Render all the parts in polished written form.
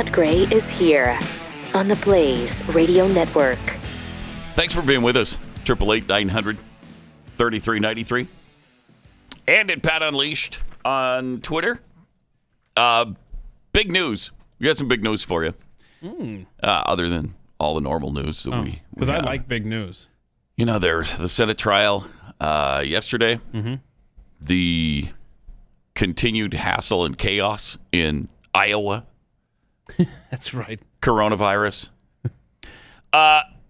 Pat Gray is here on the Blaze Radio Network. Thanks for being with us. 888-900-3393. And at Pat Unleashed on Twitter. Big news. We got some big news for you. Other than all the normal news. Because I like big news. You know, there's the Senate trial yesterday. Mm-hmm. The continued hassle and chaos in Iowa. That's right. Coronavirus.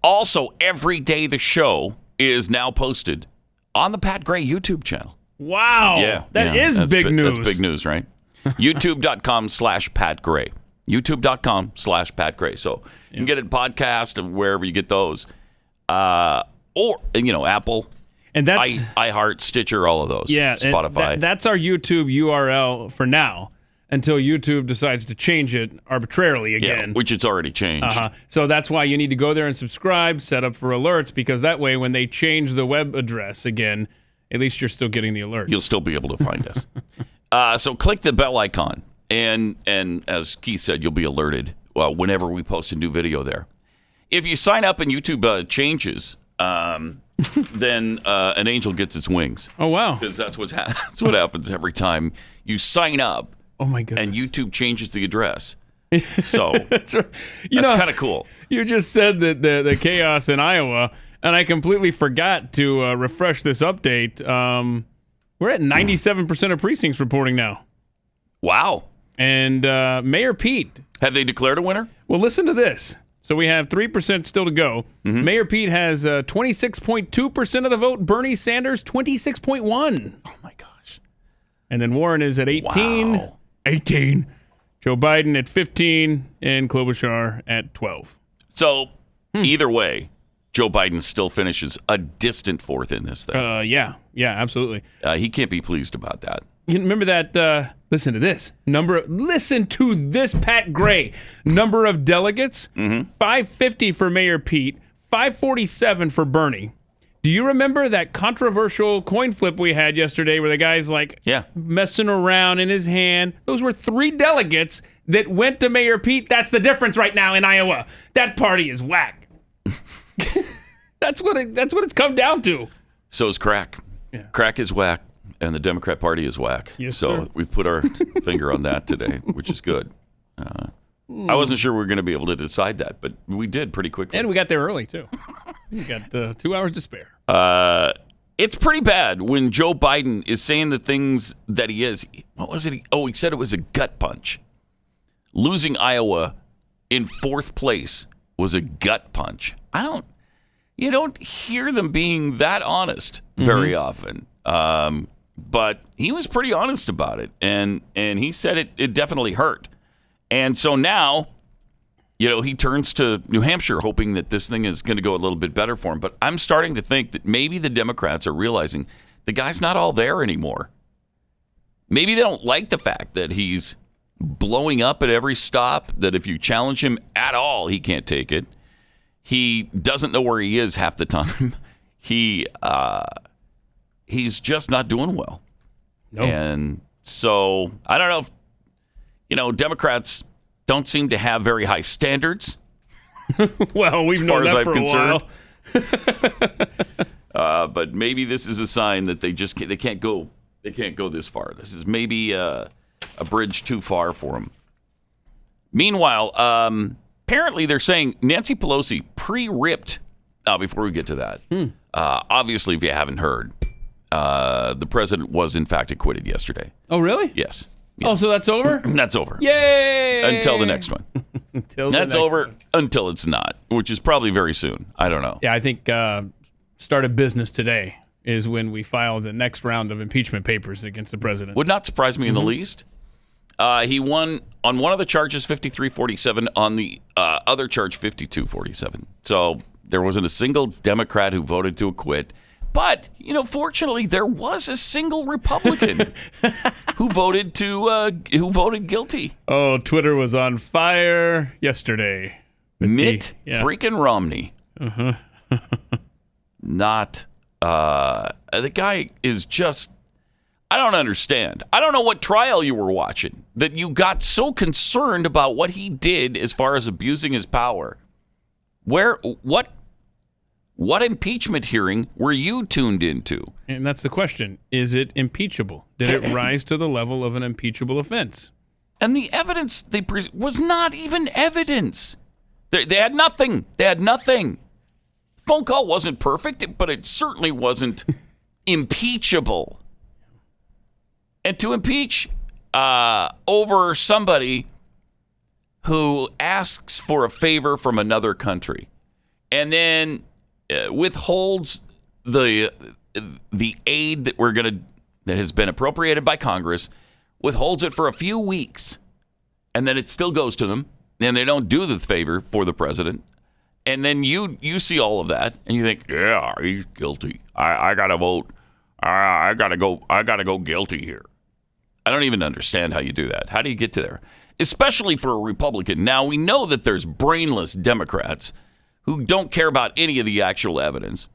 Also, every day the show is now posted on the Pat Gray YouTube channel. Wow. Yeah. That is big news. That's big news, right? YouTube.com/Pat Gray. YouTube.com/Pat Gray. So you can get it podcast of wherever you get those. Or, Apple. And that's iHeart, Stitcher, all of those. Yeah. Spotify. That's our YouTube URL for now until YouTube decides to change it arbitrarily again. Yeah, which it's already changed. So that's why you need to go there and subscribe, set up for alerts, because that way when they change the web address again, at least you're still getting the alerts. You'll still be able to find us. So click the bell icon, and as Keith said, you'll be alerted whenever we post a new video there. If you sign up and YouTube changes, then an angel gets its wings. Oh, wow. Because that's what happens every time you sign up. Oh, my goodness. And YouTube changes the address. So that's kind of cool. You just said that the chaos in Iowa, and I completely forgot to refresh this update. We're at 97% of precincts reporting now. Wow. And Mayor Pete. Have they declared a winner? Well, listen to this. So we have 3% still to go. Mm-hmm. Mayor Pete has 26.2% of the vote. Bernie Sanders, 26.1%. Oh, my gosh. And then Warren is at 18. Wow. 18. Joe Biden at 15. And Klobuchar at 12. So, either way, Joe Biden still finishes a distant fourth in this thing. Yeah, absolutely. He can't be pleased about that. You remember that, listen to this. Listen to this, Pat Gray. Number of delegates, 550 for Mayor Pete, 547 for Bernie. Do you remember that controversial coin flip we had yesterday where the guy's messing around in his hand? Those were 3 delegates that went to Mayor Pete. That's the difference right now in Iowa. That party is whack. That's what it's come down to. So is crack. Yeah. Crack is whack, and the Democrat Party is whack. Yes, so sir. We've put our finger on that today, which is good. I wasn't sure we were going to be able to decide that, but we did pretty quickly. And we got there early, too. We got 2 hours to spare. It's pretty bad when Joe Biden is saying the things that he is. What was it? He said it was a gut punch. Losing Iowa in 4th place was a gut punch. You don't hear them being that honest very often. But he was pretty honest about it. And he said it definitely hurt. And so now, he turns to New Hampshire hoping that this thing is going to go a little bit better for him. But I'm starting to think that maybe the Democrats are realizing the guy's not all there anymore. Maybe they don't like the fact that he's blowing up at every stop, that if you challenge him at all, he can't take it. He doesn't know where he is half the time. He's just not doing well. No. And so I don't know if, Democrats don't seem to have very high standards. Well, we've known that for a while. But maybe this is a sign that they can't go this far. This is maybe a bridge too far for them. Meanwhile, apparently they're saying Nancy Pelosi pre-ripped. Before we get to that, obviously, if you haven't heard, the president was in fact acquitted yesterday. Oh, really? Yes. Oh, so that's over? That's over. Yay! Until the next one. Until it's not, which is probably very soon. I don't know. Yeah, I think start of business today is when we file the next round of impeachment papers against the president. Would not surprise me in the least. He won on one of the charges 53-47, on the other charge 52-47. So there wasn't a single Democrat who voted to acquit. But, fortunately, there was a single Republican who voted guilty. Oh, Twitter was on fire yesterday. Mitt freaking Romney. Not, the guy is just, I don't understand. I don't know what trial you were watching. that you got so concerned about what he did as far as abusing his power. What impeachment hearing were you tuned into? And that's the question. Is it impeachable? Did it rise to the level of an impeachable offense? And the evidence was not even evidence. They had nothing. They had nothing. Phone call wasn't perfect, but it certainly wasn't impeachable. And to impeach over somebody who asks for a favor from another country and then withholds the aid that has been appropriated by Congress, withholds it for a few weeks, and then it still goes to them, and they don't do the favor for the president. And then you see all of that, and you think, yeah, he's guilty. I gotta vote. I gotta go guilty here. I don't even understand how you do that. How do you get to there? Especially for a Republican. Now, we know that there's brainless Democrats who don't care about any of the actual evidence.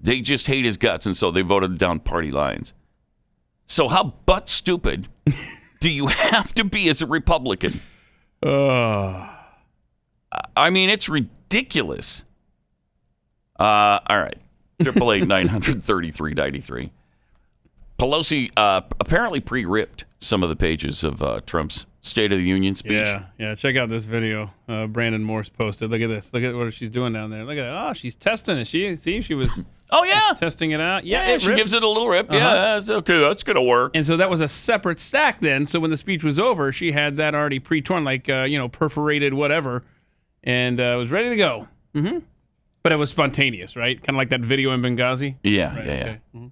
They just hate his guts, and so they voted down party lines. So how butt stupid do you have to be as a Republican? I mean, it's ridiculous. All right. 888-933-93. Pelosi apparently pre-ripped some of the pages of Trump's State of the Union speech. Yeah. Check out this video Brandon Morse posted. Look at this. Look at what she's doing down there. Look at that. Oh, she's testing it. She was testing it out. Yeah, she gives it a little rip. Yeah, that's okay. That's going to work. And so that was a separate stack then. So when the speech was over, she had that already pre-torn, like, perforated whatever, and was ready to go. Mm-hmm. But it was spontaneous, right? Kind of like that video in Benghazi? Yeah, right, yeah. Okay. Mm-hmm.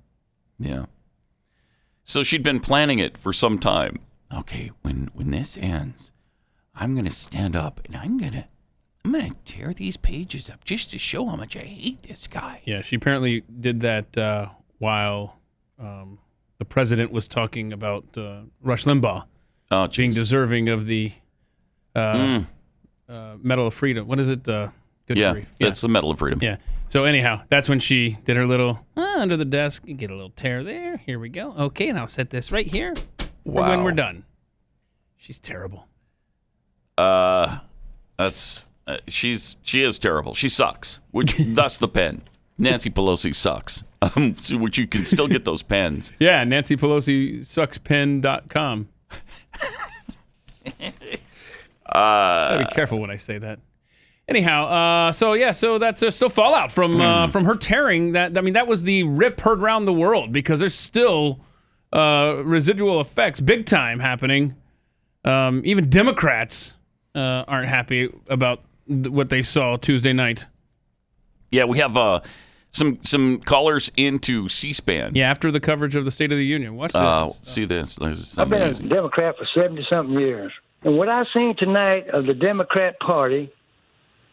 Yeah. So she'd been planning it for some time. Okay, when this ends, I'm going to stand up and I'm going to tear these pages up just to show how much I hate this guy. Yeah, she apparently did that while the president was talking about Rush Limbaugh being deserving of the Medal of Freedom. What is it? Good grief. Yeah, it's the Medal of Freedom. Yeah. So anyhow, that's when she did her little under the desk. Get a little tear there. Here we go. Okay, and I'll set this right here for when we're done. She's terrible. She is terrible. She sucks. Which thus the pen. Nancy Pelosi sucks. Which you can still get those pens. Yeah, Nancy Pelosi suckspen.com. Gotta be careful when I say that. Anyhow, so that's still fallout from her tearing that. I mean, that was the rip heard around the world because there's still residual effects, big time happening. Even Democrats aren't happy about what they saw Tuesday night. Yeah, we have some callers into C-SPAN. Yeah, after the coverage of the State of the Union. Watch this. See this. I've been a Democrat for 70-something years. And what I've seen tonight of the Democrat Party,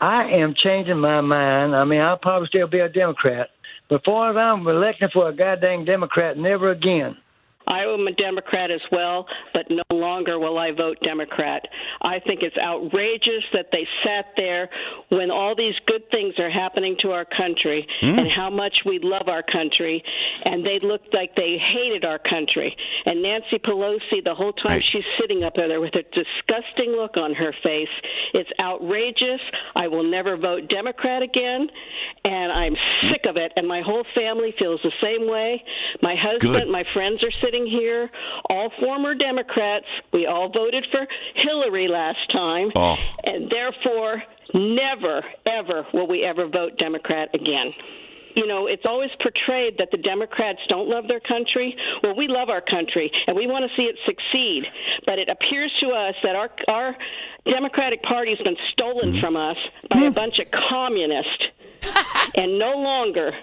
I am changing my mind. I mean, I'll probably still be a Democrat. But far as I'm electing for a goddamn Democrat, never again. I am a Democrat as well, but no longer will I vote Democrat. I think it's outrageous that they sat there when all these good things are happening to our country and how much we love our country, and they looked like they hated our country. And Nancy Pelosi, the whole time she's sitting up there with a disgusting look on her face, it's outrageous. I will never vote Democrat again, and I'm sick of it, and my whole family feels the same way. My husband, my friends are sitting here, all former Democrats. We all voted for Hillary last time, and therefore never, ever will we ever vote Democrat again. You know, it's always portrayed that the Democrats don't love their country. Well, we love our country, and we want to see it succeed. But it appears to us that our Democratic Party has been stolen from us by a bunch of communists, and no longer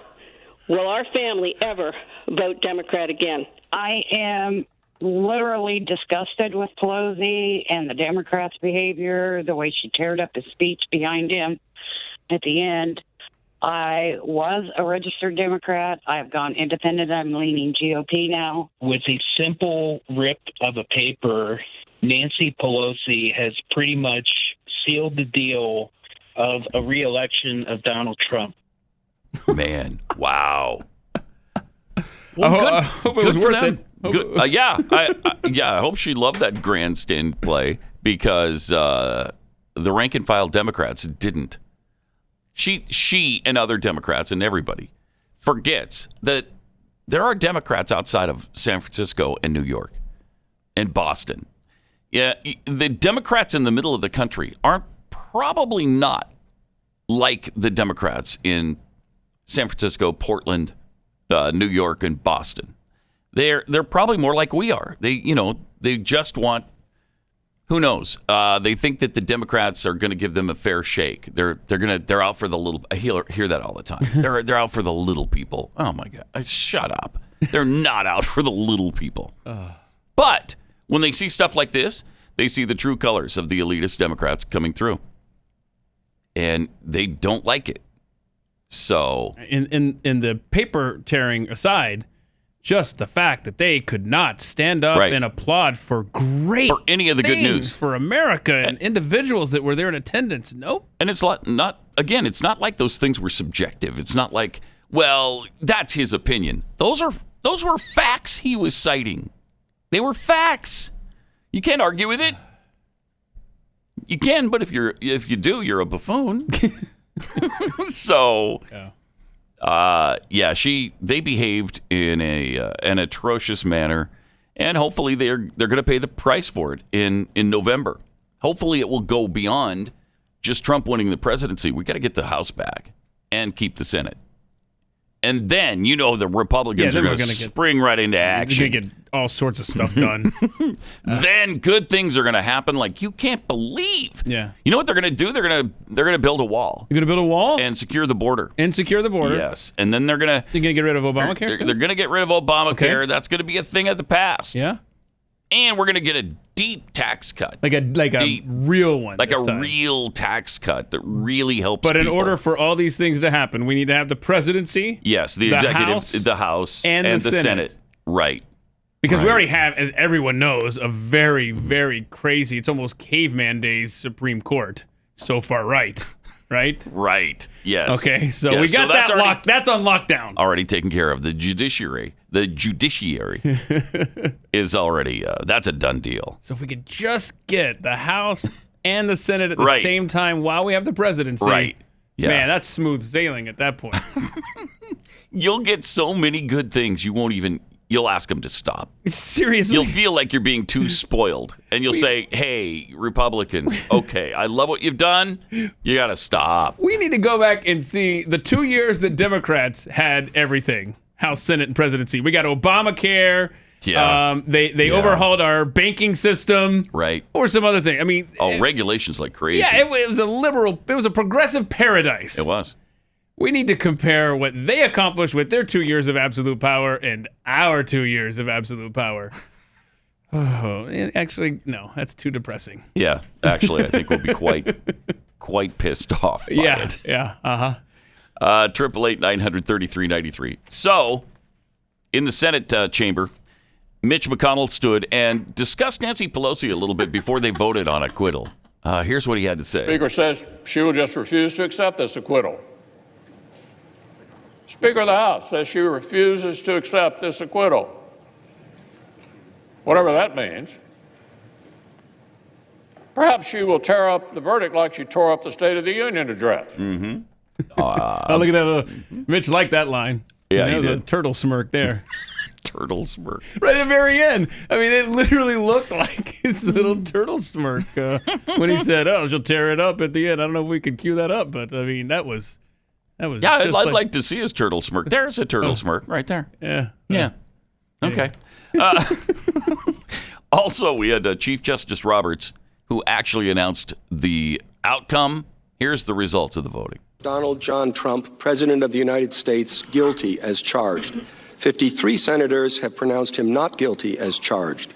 will our family ever vote Democrat again. I am literally disgusted with Pelosi and the Democrats' behavior, the way she teared up his speech behind him at the end. I was a registered Democrat. I've gone independent. I'm leaning GOP now. With a simple rip of a paper, Nancy Pelosi has pretty much sealed the deal of a re-election of Donald Trump. Man, wow. Well, I hope it was worth it. Good. Yeah, I hope she loved that grandstand play because the rank and file Democrats didn't. She and other Democrats and everybody forgets that there are Democrats outside of San Francisco and New York and Boston. Yeah, the Democrats in the middle of the country aren't probably not like the Democrats in San Francisco, Portland, New York, and Boston. They're probably more like we are. They just want, who knows? They think that the Democrats are going to give them a fair shake. They're out for the little. I hear that all the time. They're out for the little people. Oh my God! Shut up. They're not out for the little people. But when they see stuff like this, they see the true colors of the elitist Democrats coming through, and they don't like it. So, in the paper tearing aside, just the fact that they could not stand up and applaud for any of the good news for America and individuals that were there in attendance. Nope. And it's not like those things were subjective. It's not like, well, that's his opinion. Those were facts he was citing. They were facts. You can't argue with it. You can, but if you do, you're a buffoon. So, they behaved in an atrocious manner, and hopefully they're going to pay the price for it in November. Hopefully it will go beyond just Trump winning the presidency. We got to get the House back and keep the Senate. And then, the Republicans are going to spring right into action. They're going to get all sorts of stuff done. Then good things are going to happen like you can't believe. Yeah. You know what they're going to do? They're going to build a wall. You're going to build a wall? And secure the border. Yes. And then they're going to... You're going to get rid of Obamacare? They're going to get rid of Obamacare. Okay. That's going to be a thing of the past. Yeah. And we're going to get a deep tax cut. Like a real one. Like a real tax cut that really helps But in people. order for all these things to happen, we need to have the presidency. Yes, the executive, the House, and the Senate. Right. Because we already have, as everyone knows, a very, very crazy, it's almost caveman days Supreme Court. So far right. Right? Right. Yes. Okay, so we got that that's on lockdown. Already taken care of. The judiciary is already, that's a done deal. So if we could just get the House and the Senate at the same time while we have the presidency. Right. Yeah. Man, that's smooth sailing at that point. You'll get so many good things you'll ask them to stop. Seriously? You'll feel like you're being too spoiled. And you'll say, hey, Republicans, okay, I love what you've done. You got to stop. We need to go back and see the 2 years that Democrats had everything. House, Senate, and presidency. We got Obamacare. Yeah. They overhauled our banking system. Right. Or some other thing. I mean. Regulations like crazy. Yeah, it was a progressive paradise. It was. We need to compare what they accomplished with their 2 years of absolute power and our 2 years of absolute power. Oh, actually, no, that's too depressing. Yeah, actually, I think we'll be quite pissed off by it. Yeah, 888-933-93. So, in the Senate chamber, Mitch McConnell stood and discussed Nancy Pelosi a little bit before they voted on acquittal. Here's what he had to say. Speaker says she will just refuse to accept this acquittal. Speaker of the House says she refuses to accept this acquittal. Whatever that means. Perhaps she will tear up the verdict like she tore up the State of the Union address. Mm-hmm. Look at that. Mitch liked that line. Yeah, he did. A turtle smirk there. Turtle smirk. Right at the very end. I mean, it literally looked like his little turtle smirk when he said, oh, she'll tear it up at the end. I don't know if we could cue that up, but I mean, that was. Yeah, I'd like to see his turtle smirk. There's a turtle smirk right there. Yeah. Yeah. Okay. Also, we had Chief Justice Roberts, who actually announced the outcome. Here's the results of the voting. Donald John Trump, President of the United States, guilty as charged. 53 senators have pronounced him not guilty as charged.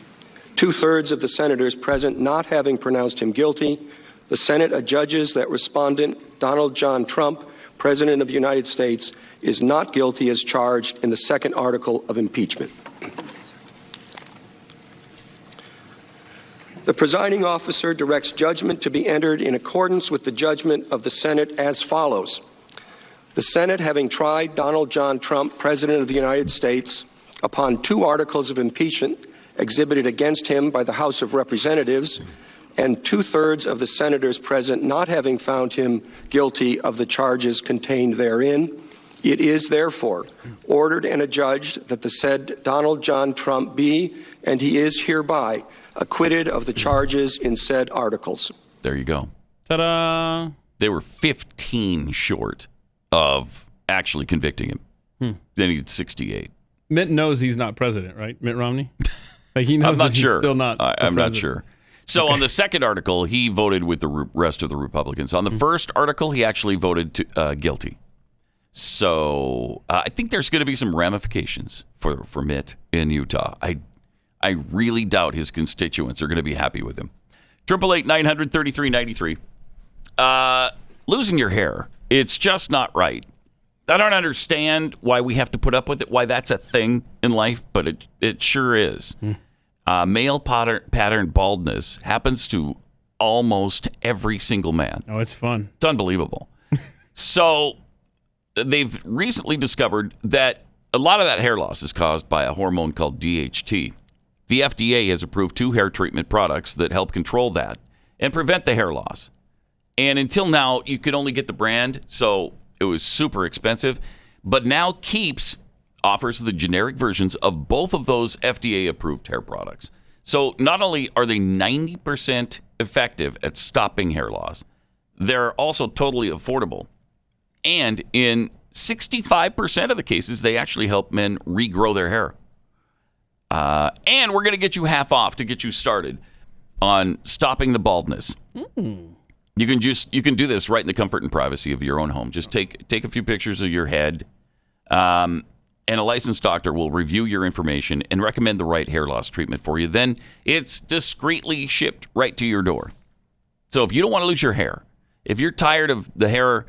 2/3 of the senators present not having pronounced him guilty. The Senate adjudges that respondent Donald John Trump, President of the United States, is not guilty as charged in the second article of impeachment. The presiding officer directs judgment to be entered in accordance with the judgment of the Senate as follows. The Senate, having tried Donald John Trump, President of the United States, upon 2 articles of impeachment exhibited against him by the House of Representatives and 2/3 of the senators present not having found him guilty of the charges contained therein, it is therefore ordered and adjudged that the said Donald John Trump be, and he is hereby, acquitted of the charges in said articles. There you go. Ta-da! They were 15 short of actually convicting him. They needed 68. Mitt knows he's not president, right? Mitt Romney? Like he knows I'm not that he's sure. still not I'm not president. sure. So on the second article, he voted with the rest of the Republicans. On the first article, he actually voted guilty. So I think there's going to be some ramifications for Mitt in Utah. I really doubt his constituents are going to be happy with him. 888-900-3393. Losing your hair, it's just not right. I don't understand why we have to put up with it, why that's a thing in life, but it sure is. Male pattern baldness happens to almost every single man. Oh, it's fun. It's unbelievable. So they've recently discovered that a lot of that hair loss is caused by a hormone called DHT. The FDA has approved 2 hair treatment products that help control that and prevent the hair loss. And until now, you could only get the brand, so it was super expensive. But now Keeps offers the generic versions of both of those FDA-approved hair products. So not only are they 90% effective at stopping hair loss, they're also totally affordable. And in 65% of the cases, they actually help men regrow their hair. And we're going to get you half off to get you started on stopping the baldness. You can do this right in the comfort and privacy of your own home. Just take a few pictures of your head, and a licensed doctor will review your information and recommend the right hair loss treatment for you. Then it's discreetly shipped right to your door. So if you don't want to lose your hair, if you're tired of the hair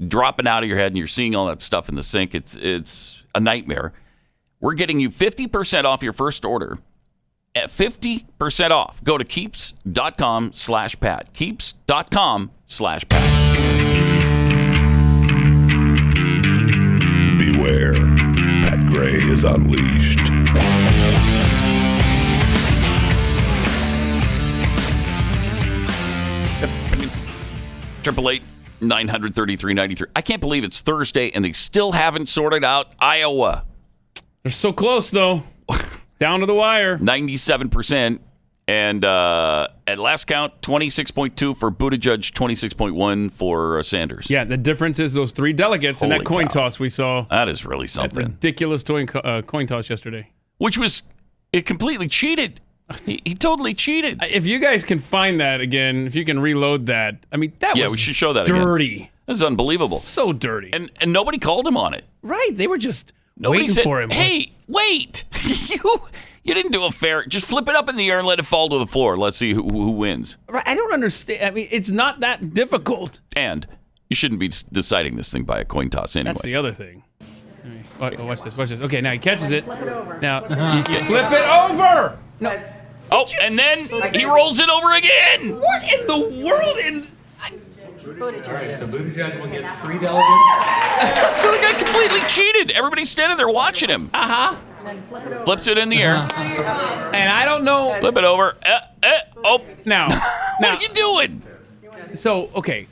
dropping out of your head and you're seeing all that stuff in the sink, it's a nightmare. We're getting you 50% off your first order. At 50% off. Go to keeps.com/Pat. Keeps.com/Pat. Beware. Pat Gray is unleashed. 888-933-93. I can't believe it's Thursday and they still haven't sorted out Iowa. They're so close, though. Down to the wire. 97%. And at last count, 26.2 for Buttigieg, 26.1 for Sanders. Yeah, the difference is those 3 delegates in Holy that coin cow. toss we saw. That is really That something. ridiculous coin toss yesterday. Which was, it completely cheated. He totally cheated. If you guys can find that again, if you can reload that, I mean, that was we should show that again. dirty. This is unbelievable. So dirty. And nobody called him on it. Right, they were just Nobody waiting said, for him. hey, wait. You didn't do a fair. Just flip it up in the air and let it fall to the floor. Let's see who wins. Right, I don't understand. I mean, it's not that difficult. And you shouldn't be deciding this thing by a coin toss anyway. That's the other thing. Watch this. Watch this. Okay, now he catches it. Now you flip it over. No. Oh, and then he rolls it over again. What in the world? All right, so Buttigieg will get 3 delegates. So the guy completely cheated. Everybody's standing there watching him. Flips it in the air. And I don't know. Flip it over. Oh. Now, What are you doing? So, okay.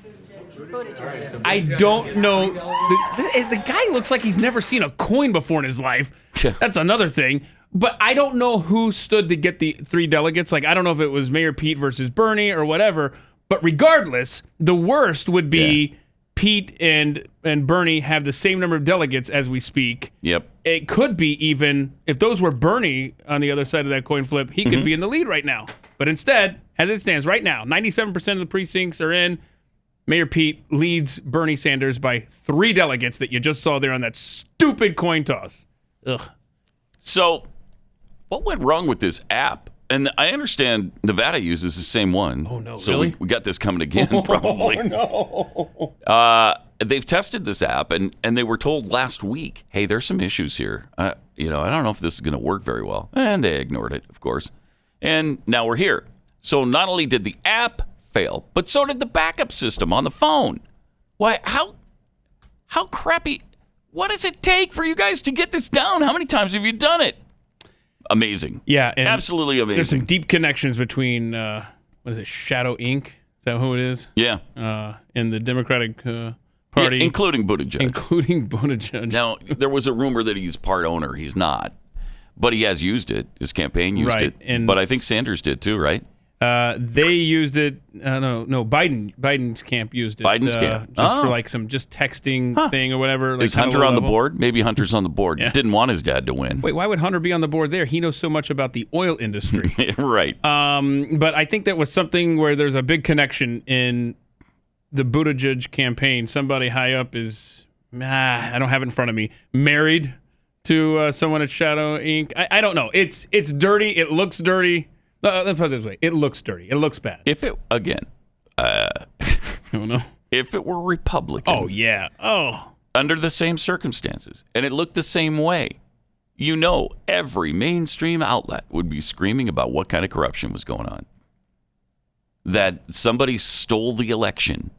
I don't know. The guy looks like he's never seen a coin before in his life. That's another thing. But I don't know who stood to get the 3 delegates. Like, I don't know if it was Mayor Pete versus Bernie or whatever. But regardless, the worst would be Pete and Bernie have the same number of delegates as we speak. Yep. It could be even, if those were Bernie on the other side of that coin flip, he could be in the lead right now. But instead, as it stands right now, 97% of the precincts are in. Mayor Pete leads Bernie Sanders by 3 delegates that you just saw there on that stupid coin toss. Ugh. So, what went wrong with this app? And I understand Nevada uses the same one. Oh, no, so really? we got this coming again, probably. Oh, no. They've tested this app, and they were told last week, hey, there's some issues here. I don't know if this is going to work very well. And they ignored it, of course. And now we're here. So not only did the app fail, but so did the backup system on the phone. Why? How crappy? What does it take for you guys to get this down? How many times have you done it? amazing. Yeah, and absolutely amazing. There's some deep connections between what is it, Shadow Inc. Is that who it is? Yeah. In the Democratic Party, yeah, including Buttigieg. Now, there was a rumor that he's part owner. He's not, but he has used it. His campaign used it, but I think Sanders did too, right? They used it. No, Biden's camp used it. Biden's camp, just for like some texting thing or whatever. Like is Hunter on the board? Maybe Hunter's on the board. Yeah. Didn't want his dad to win. Wait, why would Hunter be on the board there? He knows so much about the oil industry. Right. But I think that was something where there's a big connection in the Buttigieg campaign. Somebody high up is, I don't have it in front of me, married to someone at Shadow Inc. I don't know. It's dirty. It looks dirty. Let's put it this way. It looks dirty. It looks bad. If it, again, I don't know. If it were Republicans. Oh, yeah. Oh. Under the same circumstances, and it looked the same way, every mainstream outlet would be screaming about what kind of corruption was going on. That somebody stole the election.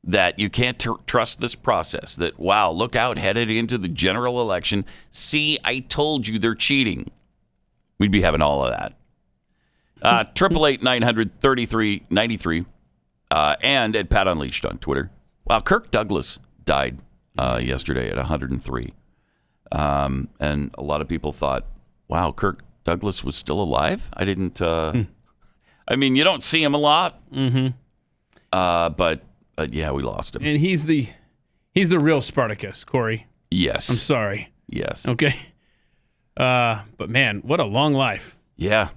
That you can't trust this process. That, wow, look out, headed into the general election. See, I told you they're cheating. We'd be having all of that. 888-900-3393 and at Pat Unleashed on Twitter. Wow, Kirk Douglas died yesterday at 103. And a lot of people thought, wow, Kirk Douglas was still alive? I didn't... I mean, you don't see him a lot. Mm-hmm. But yeah, we lost him. And he's the real Spartacus, Corey. Yes. I'm sorry. Yes. Okay. But man, what a long life. Yeah.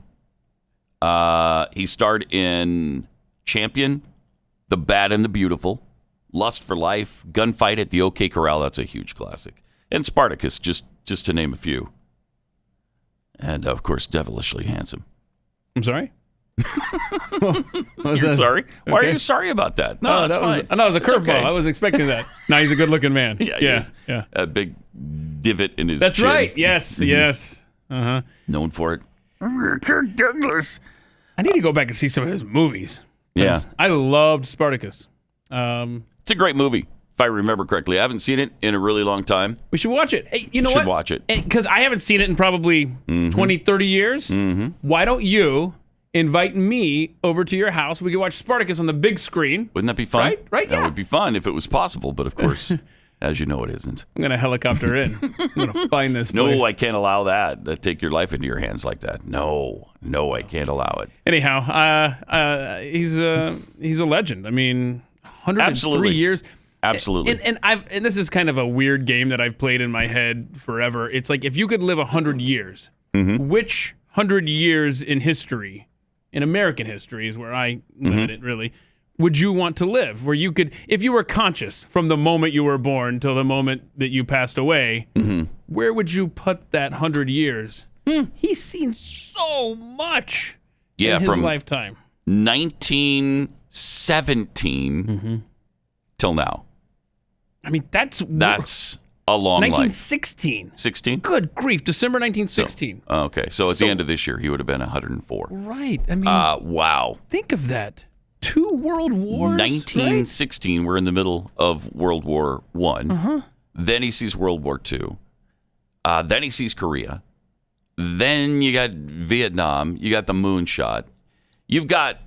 He starred in Champion, The Bad and the Beautiful, Lust for Life, Gunfight at the OK Corral. That's a huge classic. And Spartacus, just to name a few. And, of course, devilishly handsome. I'm sorry? You're sorry? Why are you sorry about that? No, that's fine. It was a curveball. Okay. I wasn't expecting that. Now he's a good-looking man. Yeah. A big divot in his That's chin. right. Yes, yes. Uh-huh. Known for it. Kirk Douglas. I need to go back and see some of his movies. Yeah. I loved Spartacus. It's a great movie, if I remember correctly. I haven't seen it in a really long time. We should watch it. Hey, you know what? Should watch it. Because I haven't seen it in probably 20, 30 years. Mm-hmm. Why don't you invite me over to your house? We could watch Spartacus on the big screen. Wouldn't that be fun? Right? That Yeah. would be fun if it was possible, but of course, as you know, it isn't. I'm going to helicopter in. I'm going to find this place. No, I can't allow that. Take your life into your hands like that. No, I can't allow it. Anyhow, he's a legend. I mean, 103 Absolutely. years. Absolutely. And this is kind of a weird game that I've played in my head forever. It's like if you could live 100 years, which 100 years in history, in American history is where I limit it really, would you want to live? Where you could, if you were conscious from the moment you were born till the moment that you passed away, where would you put that 100 years? He's seen so much in his lifetime. 1917 till now. I mean, that's a long life. 1916. 16? Good grief, December 1916. Okay, so at the end of this year, he would have been 104. Right. I mean, wow. Think of that. 2 world wars. 1916, right? We're in the middle of World War I. Then he sees World War II. Then he sees Korea. Then you got Vietnam. You got the moonshot. You've got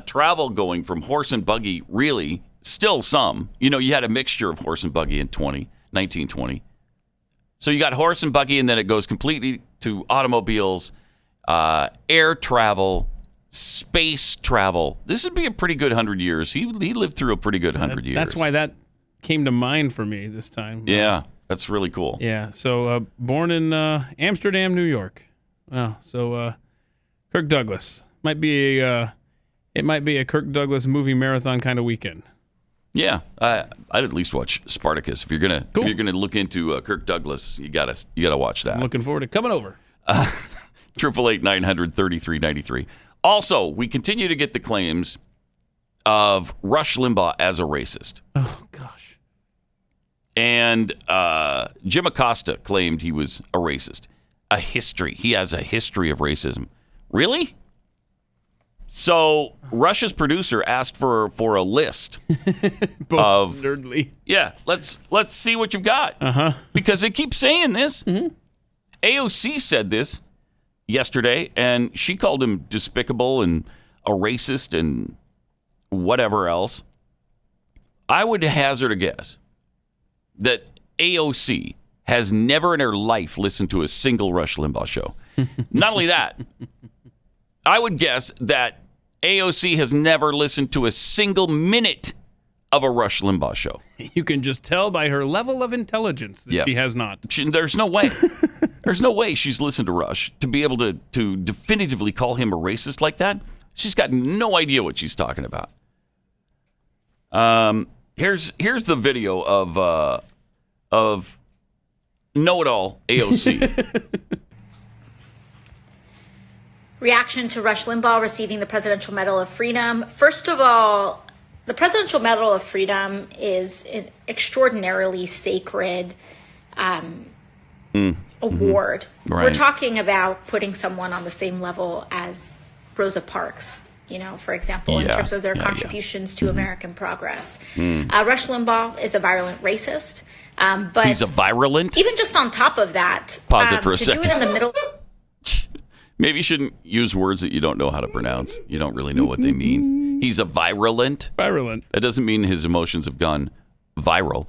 travel going from horse and buggy, really, still some. You had a mixture of horse and buggy in 1920. So you got horse and buggy, and then it goes completely to automobiles, air travel, space travel. This would be a pretty good 100 years. He lived through a pretty good 100 years. That's why that came to mind for me this time. Yeah, that's really cool. Yeah, so born in Amsterdam, New York. Wow, so Kirk Douglas. It might be a Kirk Douglas movie marathon kind of weekend. Yeah, I'd at least watch Spartacus. If you're gonna look into Kirk Douglas, you gotta watch that. I'm looking forward to coming over. 888-900-3393. Also, we continue to get the claims of Rush Limbaugh as a racist. Oh gosh. And Jim Acosta claimed he was a racist. He has a history of racism. Really? So Rush's producer asked for a list of nerdly. Yeah, let's see what you've got. Because they keep saying this. AOC said this yesterday, and she called him despicable and a racist and whatever else. I would hazard a guess that AOC has never in her life listened to a single Rush Limbaugh show. Not only that, I would guess that AOC has never listened to a single minute of a Rush Limbaugh show. You can just tell by her level of intelligence that she has not. There's no way. There's no way she's listened to Rush to be able to definitively call him a racist like that. She's got no idea what she's talking about. Here's the video of know-it-all AOC. Reaction to Rush Limbaugh receiving the Presidential Medal of Freedom. First of all, the Presidential Medal of Freedom is an extraordinarily sacred award. Right. We're talking about putting someone on the same level as Rosa Parks, for example, in terms of their contributions to American progress. Rush Limbaugh is a virulent racist. But he's a virulent? Even just on top of that, pause it for a second. Do it in the middle. Maybe you shouldn't use words that you don't know how to pronounce. You don't really know what they mean. He's a virulent. Virulent. That doesn't mean his emotions have gone viral.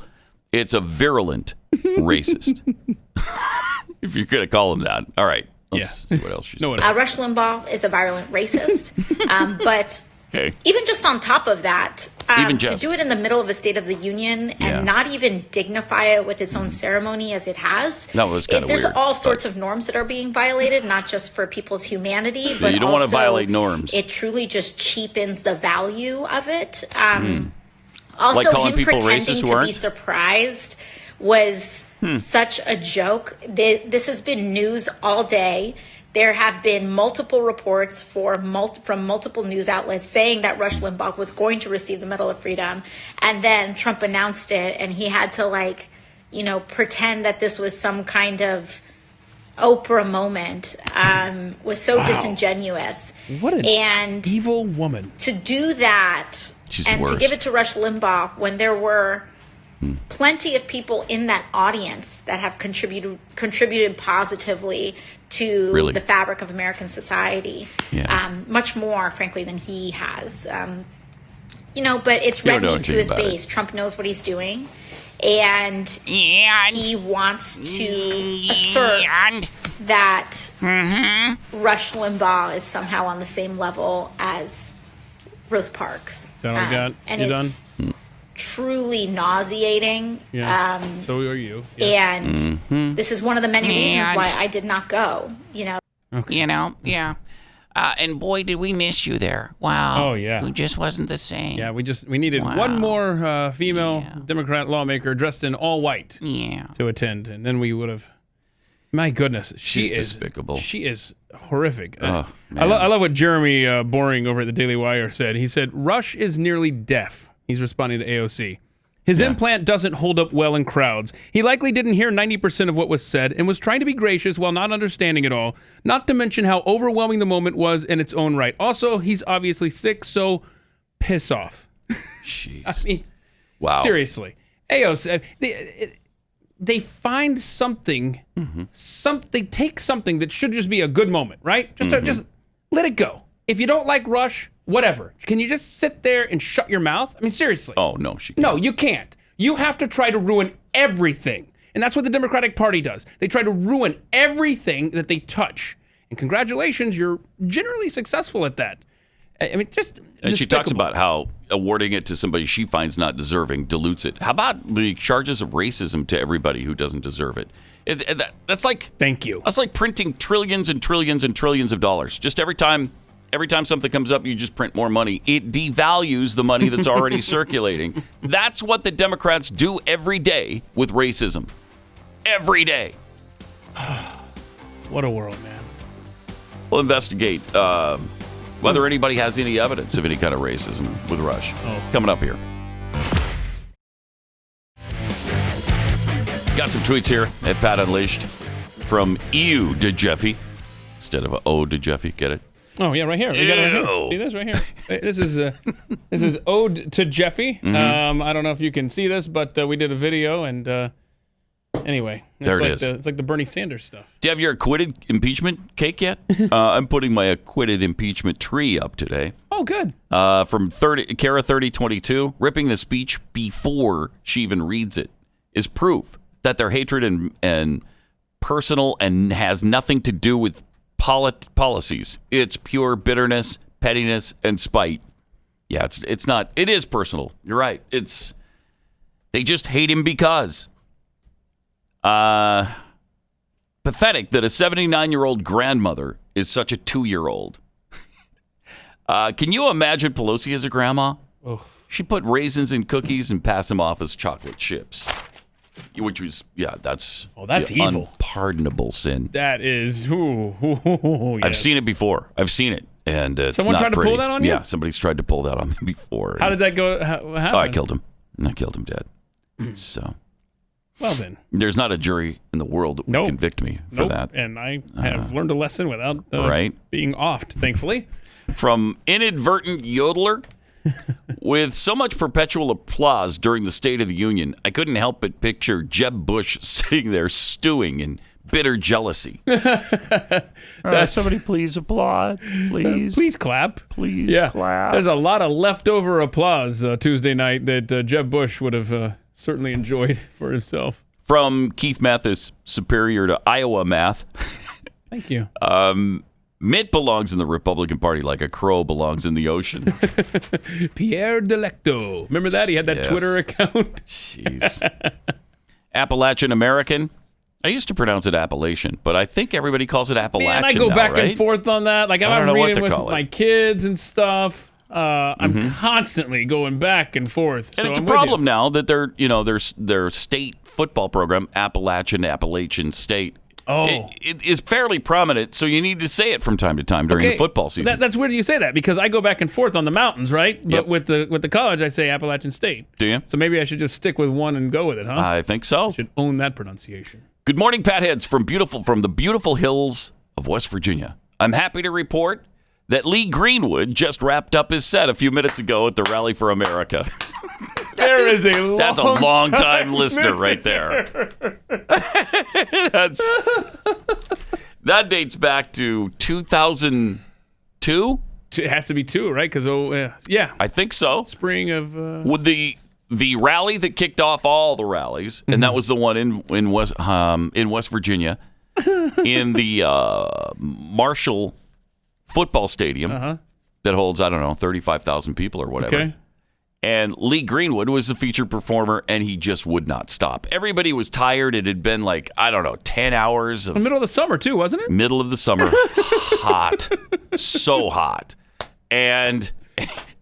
It's a virulent racist. If you're going to call him that. All right. Let's see what else she said. Rush Limbaugh is a virulent racist. But okay. Even just on top of that, to do it in the middle of a State of the Union and not even dignify it with its own ceremony as it has. That was kind of weird. There's all sorts of norms that are being violated, not just for people's humanity, but you don't want to violate norms. It truly just cheapens the value of it. Also, like him pretending to be surprised was such a joke. This has been news all day. There have been multiple reports from multiple news outlets saying that Rush Limbaugh was going to receive the Medal of Freedom. And then Trump announced it, and he had to, pretend that this was some kind of Oprah moment. Was so disingenuous. What an evil woman. To do that to give it to Rush Limbaugh when there were plenty of people in that audience that have contributed positively to the fabric of American society, much more, frankly, than he has. But it's reddening to his base. Trump knows what he's doing, and he wants to assert that Rush Limbaugh is somehow on the same level as Rosa Parks. And it's truly nauseating. So are you. Yes. And this is one of the many reasons why I did not go. Okay. And boy, did we miss you there. Wow. Oh, yeah. It just wasn't the same. Yeah, we needed one more female Democrat lawmaker dressed in all white to attend, and then we would have. My goodness, she's despicable. She is horrific. Oh, I love what Jeremy Boring over at the Daily Wire said. He said, Rush is nearly deaf. He's responding to AOC. His implant doesn't hold up well in crowds. He likely didn't hear 90% of what was said and was trying to be gracious while not understanding it all, not to mention how overwhelming the moment was in its own right. Also, he's obviously sick, so piss off. Jeez. I mean, wow. Seriously. AOC, they find something, they take something that should just be a good moment, right? Just let it go. If you don't like Rush, whatever. Can you just sit there and shut your mouth? I mean, seriously. Oh, no, she can't. No, you can't. You have to try to ruin everything. And that's what the Democratic Party does. They try to ruin everything that they touch. And congratulations, you're generally successful at that. I mean, just And she talks about how awarding it to somebody she finds not deserving dilutes it. How about the charges of racism to everybody who doesn't deserve it? That's like... Thank you. That's like printing trillions and trillions and trillions of dollars. Just every time something comes up, you just print more money. It devalues the money that's already circulating. That's what the Democrats do every day with racism. Every day. What a world, man. We'll investigate whether anybody has any evidence of any kind of racism with Rush. Coming up here. Got some tweets here at Pat Unleashed from Ew to Jeffy instead of O to Jeffy. Get it? Oh yeah, right here. We got it right here. See this right here? This is Ode to Jeffy. I don't know if you can see this, but we did a video, and Anyway, There it is. It's like the Bernie Sanders stuff. Do you have your acquitted impeachment cake yet? I'm putting my acquitted impeachment tree up today. Oh, good. From Kara 3022, ripping the speech before she even reads it is proof that their hatred and personal and has nothing to do with policies. It's pure bitterness, pettiness, and spite. Yeah, it's not. It is personal. You're right. They just hate him because. Pathetic that a 79-year-old grandmother is such a 2-year-old. Can you imagine Pelosi as a grandma? Oh. She put raisins in cookies and pass them off as chocolate chips. Which was, that's evil. Unpardonable sin. That is, yes. I've seen it before. I've seen it. And it's Someone not tried pretty. to pull that on you? Yeah, somebody's tried to pull that on me before. How did that go? How I killed him. I killed him dead. So. Well, then. There's not a jury in the world that would convict me for that. And I have learned a lesson without being offed, thankfully. From inadvertent yodeler. With so much perpetual applause during the State of the Union, I couldn't help but picture Jeb Bush sitting there stewing in bitter jealousy. Somebody please applaud. Please. Please clap. Please clap. There's a lot of leftover applause Tuesday night that Jeb Bush would have certainly enjoyed for himself. From Keith Mathis, superior to Iowa math. Thank you. Mitt belongs in the Republican Party like a crow belongs in the ocean. Pierre Delecto. Remember that? He had that Twitter account. Jeez. Appalachian American. I used to pronounce it Appalachian, but I think everybody calls it Appalachian. Man, I go now, back right? and forth on that. Like I'm reading with my kids and stuff. I'm constantly going back and forth. And so it's I'm a problem now that their state football program, Appalachian State. It is fairly prominent, so you need to say it from time to time during the football season. That's weird you say that because I go back and forth on the mountains, right? But with the college, I say Appalachian State. Do you? So maybe I should just stick with one and go with it, huh? I think so. I should own that pronunciation. Good morning, Patheads from the beautiful hills of West Virginia. I'm happy to report that Lee Greenwood just wrapped up his set a few minutes ago at the Rally for America. That's a long-time listener right there. That dates back to 2002. It has to be 2, right? Because I think so. Spring of with the rally that kicked off all the rallies, and that was the one in West Virginia, in the Marshall football stadium that holds 35,000 people or whatever. Okay. And Lee Greenwood was the featured performer, and he just would not stop. Everybody was tired. It had been 10 hours. In the middle of the summer, too, wasn't it? Middle of the summer. Hot. So hot. And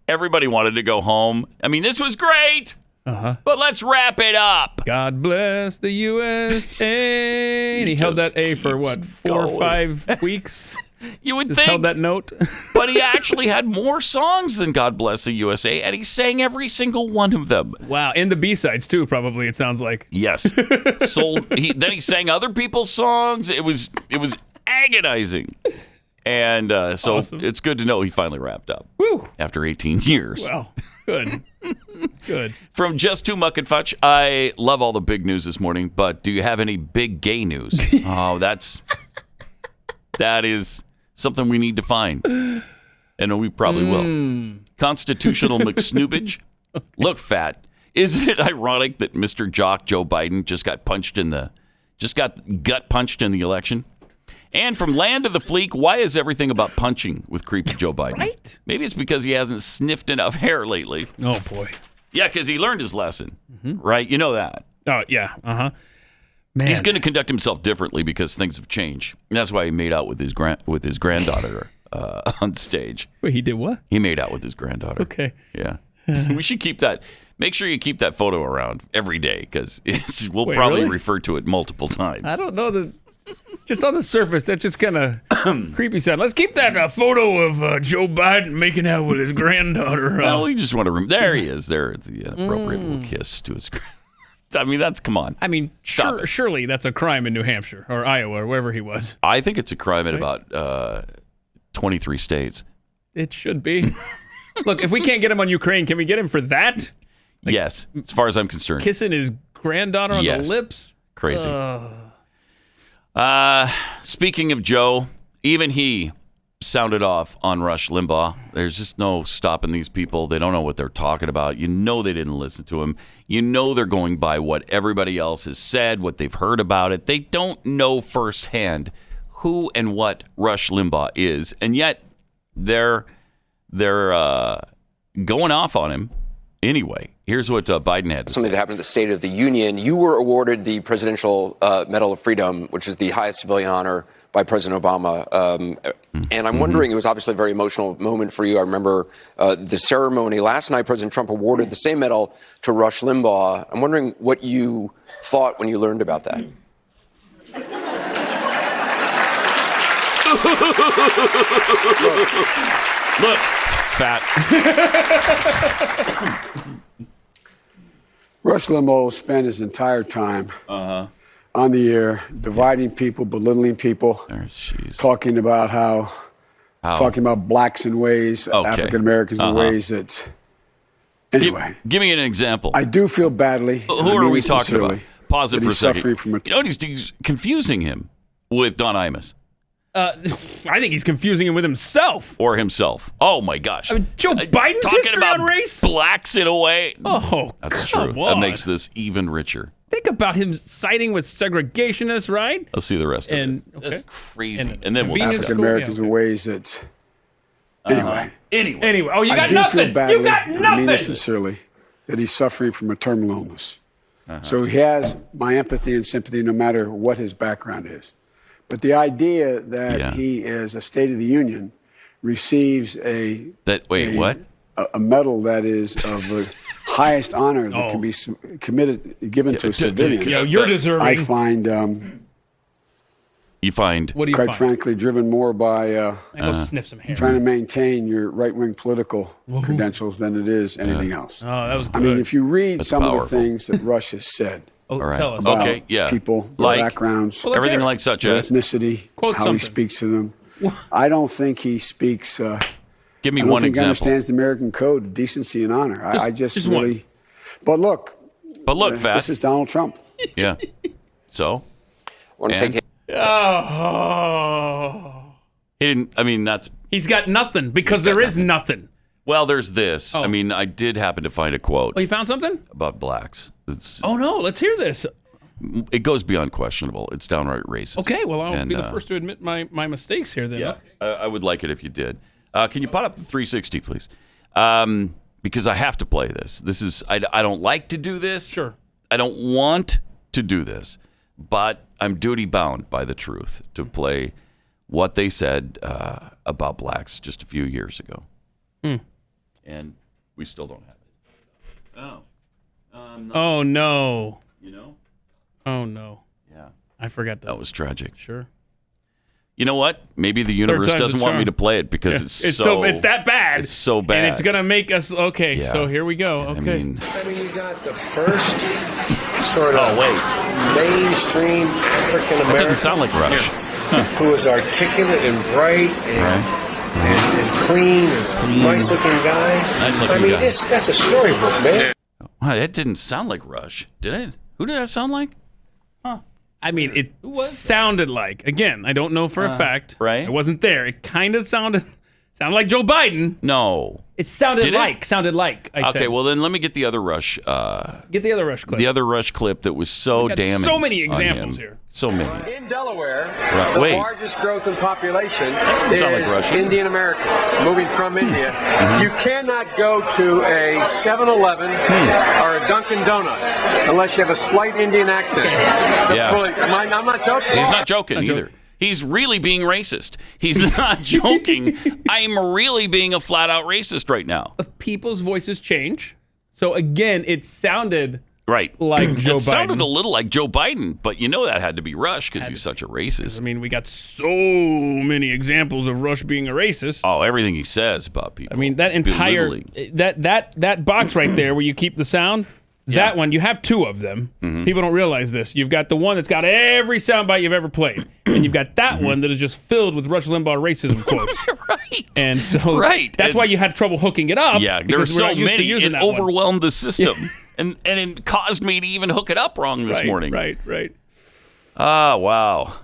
everybody wanted to go home. I mean, this was great, but let's wrap it up. God bless the USA. And he held that A for, 4 or 5 weeks? You would Just think. held that note. But he actually had more songs than God Bless the USA, and he sang every single one of them. Wow. And the B-sides, too, probably, it sounds like. Yes. Then he sang other people's songs. It was agonizing. And so awesome. It's good to know he finally wrapped up. Woo. After 18 years. Well, good. Good. From Just Too Muck and Fudge, I love all the big news this morning, but do you have any big gay news? That is something we need to find. And we probably will. Constitutional McSnoobage. Look, fat. Isn't it ironic that Mr. Jock Joe Biden just got gut punched in the election? And from Land of the Fleek, why is everything about punching with creepy Joe Biden? Right? Maybe it's because he hasn't sniffed enough hair lately. Oh, boy. Yeah, because he learned his lesson, right? You know that. Oh, yeah. Man. He's going to conduct himself differently because things have changed. And that's why he made out with his granddaughter on stage. Wait, he did what? He made out with his granddaughter. Okay. Yeah. We should keep that. Make sure you keep that photo around every day because we'll probably refer to it multiple times. I don't know just on the surface, that's just kind of creepy sound. Let's keep that photo of Joe Biden making out with his granddaughter. Well, you just want to there he is. There, it's the inappropriate little kiss to his I mean, come on. I mean, surely that's a crime in New Hampshire or Iowa or wherever he was. I think it's a crime in about 23 states. It should be. Look, if we can't get him on Ukraine, can we get him for that? Yes, as far as I'm concerned. Kissing his granddaughter on the lips? Crazy. Speaking of Joe, even he sounded off on Rush Limbaugh. There's just no stopping these people. They don't know what they're talking about. You know they didn't listen to him. You know they're going by what everybody else has said, what they've heard about it. They don't know firsthand who and what Rush Limbaugh is, and yet they're going off on him anyway. Here's what Biden had to Something say. that happened at the State of the Union. You were awarded the Presidential Medal of Freedom, which is the highest civilian honor by President Obama. And I'm wondering, it was obviously a very emotional moment for you. I remember the ceremony last night. President Trump awarded the same medal to Rush Limbaugh. I'm wondering what you thought when you learned about that. Look, fat. Rush Limbaugh spent his entire time on the air dividing people, belittling people, talking about talking about blacks in ways, African Americans in ways that. Anyway, give me an example. I do feel badly. Who are we talking about? Pause it for a second. He's he's confusing him with Don Imus. I think he's confusing him with himself. Or himself. Oh, my gosh. I mean, Joe Biden's talking history about on race? blacks in a way. Oh, that's come true. on. That makes this even richer. Think about him siding with segregationists, right? Let's see the rest of it. That's crazy. And then we'll African Americans in ways that. Anyway. Anyway. Oh, you got I do nothing. Feel badly, You got I mean nothing. this sincerely, that he's suffering from a terminal illness. So he has my empathy and sympathy no matter what his background is. But the idea that he, as a State of the Union, receives a medal that is of the highest honor that can be given to a civilian. You're deserving. I find. You find what do you quite find? frankly driven more by go sniff some hair. trying to maintain your right-wing political credentials than it is anything else. Oh, that was good. I mean, if you read That's some powerful. of the things that Rush has said. All right. Tell us. About Okay, people, their like backgrounds, everything like such their as ethnicity, Quote how something. he speaks to them. I don't think he speaks. Give me I don't one think example. He understands the American code of decency and honor. I just really. one. But look, Fat. this is Donald Trump. Yeah. So. Want to take He didn't. I mean, that's. He's got nothing because there is nothing. Well, there's this. I mean, I did happen to find a quote. Oh, you found something about blacks. It's. Oh no, let's hear this. It goes beyond questionable. It's downright racist. Okay, well, I'll be the first to admit my mistakes here then. Yeah, Okay. I would like it if you did. Can you pot up the 360, please? Because I have to play this. This is. I don't like to do this. Sure. I don't want to do this, but I'm duty bound by the truth to play what they said about blacks just a few years ago. And we still don't have it. Oh no. You know? Oh no. Yeah. I forgot that. That was tragic. Sure. You know what? Maybe the universe time's doesn't the want charm. me to play it because it's it's that bad. It's so bad. And it's gonna make us okay. Yeah. So here we go. Okay. I mean, you got the first sort of mainstream African That American. doesn't sound like Rush. Who is articulate and bright and clean and nice looking guy. Nice-looking I mean, guy. that's a storybook, man. Wow, that didn't sound like Rush, did it? Who did that sound like? I mean, it sounded like. Again, I don't know for a fact. Right. I wasn't there. It kind of sounded like Joe Biden. No. It sounded Did it? sounded like. I Okay, said. well then let me get the other Rush. Get the other Rush clip. The other Rush clip that was so We got damning. so many on examples him. here. So many. In Delaware, Right, the wait. largest growth in population doesn't is sound like Russia. Indian Americans moving from India. You cannot go to a 7-Eleven or a Dunkin' Donuts unless you have a slight Indian accent. Yeah. I'm not joking. He's not joking either. He's really being racist. He's not joking. I'm really being a flat out racist right now. People's voices change. So again, it sounded Right. like Joe Biden. It sounded a little like Joe Biden, but you know that had to be Rush because he's such a racist. I mean, we got so many examples of Rush being a racist. Oh, everything he says about people. I mean, that entire Belittling. that box right there where you keep the sound. That one, you have two of them. People don't realize this. You've got the one that's got every soundbite you've ever played, and you've got that one that is just filled with Rush Limbaugh racism quotes. Right. And so that's why you had trouble hooking it up. Yeah, there were because we're so not used to many. using It that one. overwhelmed the system. And it caused me to even hook it up wrong this morning. Right. Wow.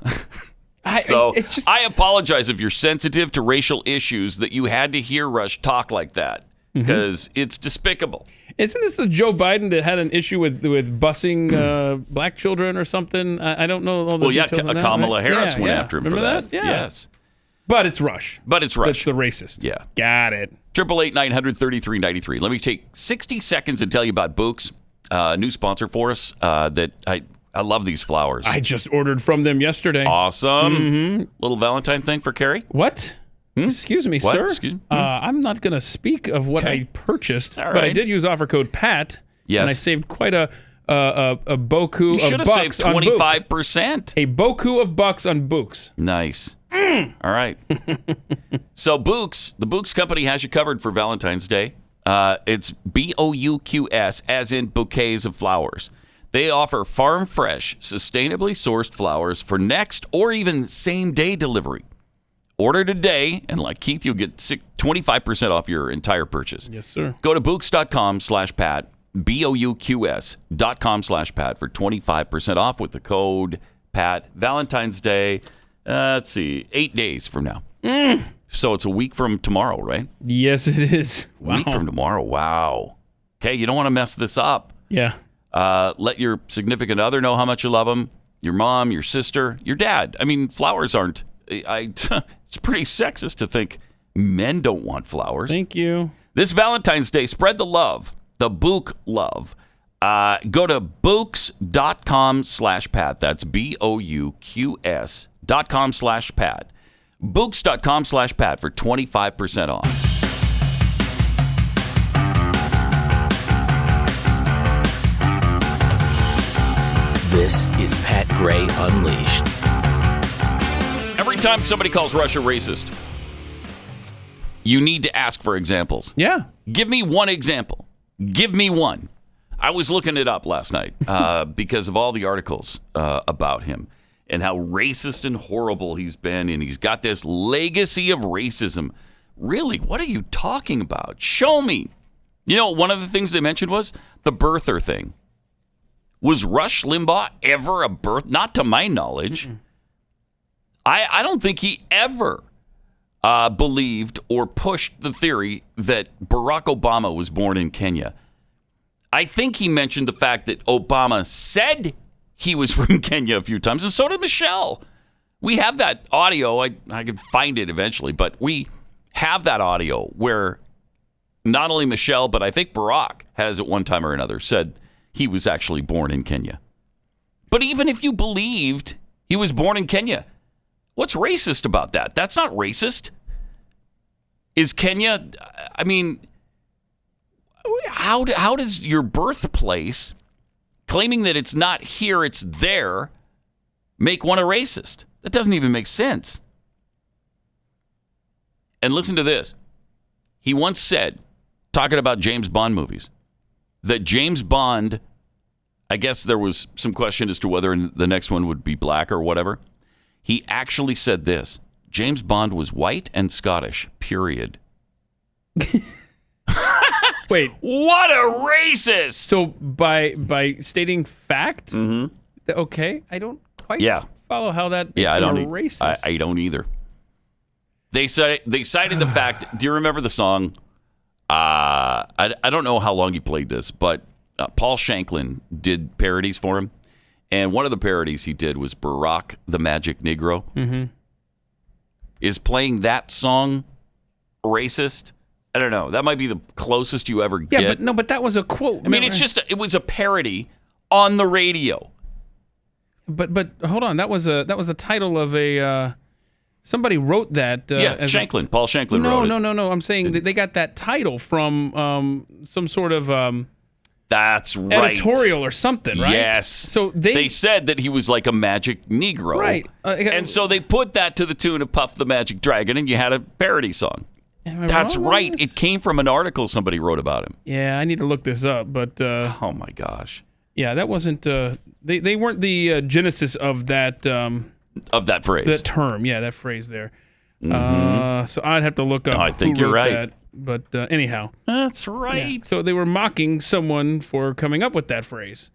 I apologize if you're sensitive to racial issues that you had to hear Rush talk like that, because it's despicable. Isn't this the Joe Biden that had an issue with busing black children or something? I don't know all the details on that. Kamala Harris went after him for that. Yeah. Yes. But it's Rush. That's the racist. Yeah. Got it. 888-900-3393. Let me take 60 seconds and tell you about Books, new sponsor for us. That I love these flowers. I just ordered from them yesterday. Awesome. Little Valentine thing for Carrie? What? Excuse me, sir. Excuse me? I'm not going to speak of what I purchased, but I did use offer code PAT, and I saved quite a boku you of should have bucks saved 25%. A boku of bucks on Books. Nice. All right. So Books, the Books company has you covered for Valentine's Day. It's BOUQS, as in bouquets of flowers. They offer farm fresh, sustainably sourced flowers for next or even same day delivery. Order today, and like Keith, you'll get 25% off your entire purchase. Yes, sir. Go to Books.com/Pat, BOUQS.com/Pat for 25% off with the code PAT. Valentine's Day, let's see, 8 days from now. So it's a week from tomorrow, right? Yes, it is. Wow. Week from tomorrow. Wow. Okay, you don't want to mess this up. Yeah. Let your significant other know how much you love them. Your mom, your sister, your dad. I mean, flowers aren't. It's pretty sexist to think men don't want flowers. Thank you. This Valentine's Day, spread the love, the Book love. Go to Books.com/Pat. That's BOUQS.com/Pat. Books.com/Pat for 25% off. This is Pat Gray Unleashed. Every time somebody calls Russia racist, you need to ask for examples. Yeah. Give me one example. Give me one. I was looking it up last night because of all the articles about him and how racist and horrible he's been, and he's got this legacy of racism. Really, what are you talking about? Show me. You know, one of the things they mentioned was the birther thing. Was Rush Limbaugh ever a birth? Not to my knowledge. I don't think he ever believed or pushed the theory that Barack Obama was born in Kenya. I think he mentioned the fact that Obama said he was from Kenya a few times, and so did Michelle. We have that audio. I can find it eventually, but we have that audio where not only Michelle, but I think Barack has at one time or another said he was actually born in Kenya. But even if you believed he was born in Kenya, what's racist about that? That's not racist. Is Kenya, I mean, how does your birthplace, claiming that it's not here, it's there, make one a racist? That doesn't even make sense. And listen to this. He once said, talking about James Bond movies, that James Bond, I guess there was some question as to whether the next one would be black or whatever. He actually said this: James Bond was white and Scottish, period. Wait. What a racist! So by stating fact, okay, I don't quite follow how that makes him a racist. I don't either. They cited the fact, do you remember the song? I don't know how long he played this, but Paul Shanklin did parodies for him. And one of the parodies he did was Barack the Magic Negro. Is playing that song racist? I don't know. That might be the closest you ever get. Yeah, but that was a quote. I mean, it's just it was a parody on the radio. But hold on, that was a title of a somebody wrote that. Shanklin. Paul Shanklin wrote it. No. I'm saying that they got that title from some sort of that's right. Editorial or something, right? Yes. So they said that he was like a magic Negro. Right. And so they put that to the tune of Puff the Magic Dragon, and you had a parody song. That's right. It came from an article somebody wrote about him. Yeah, I need to look this up, but oh my gosh. Yeah, that wasn't they weren't the genesis of that phrase. That term. Yeah, that phrase there. So I'd have to look up. No, I think who you're wrote right. That. But anyhow. That's right. Yeah. So they were mocking someone for coming up with that phrase.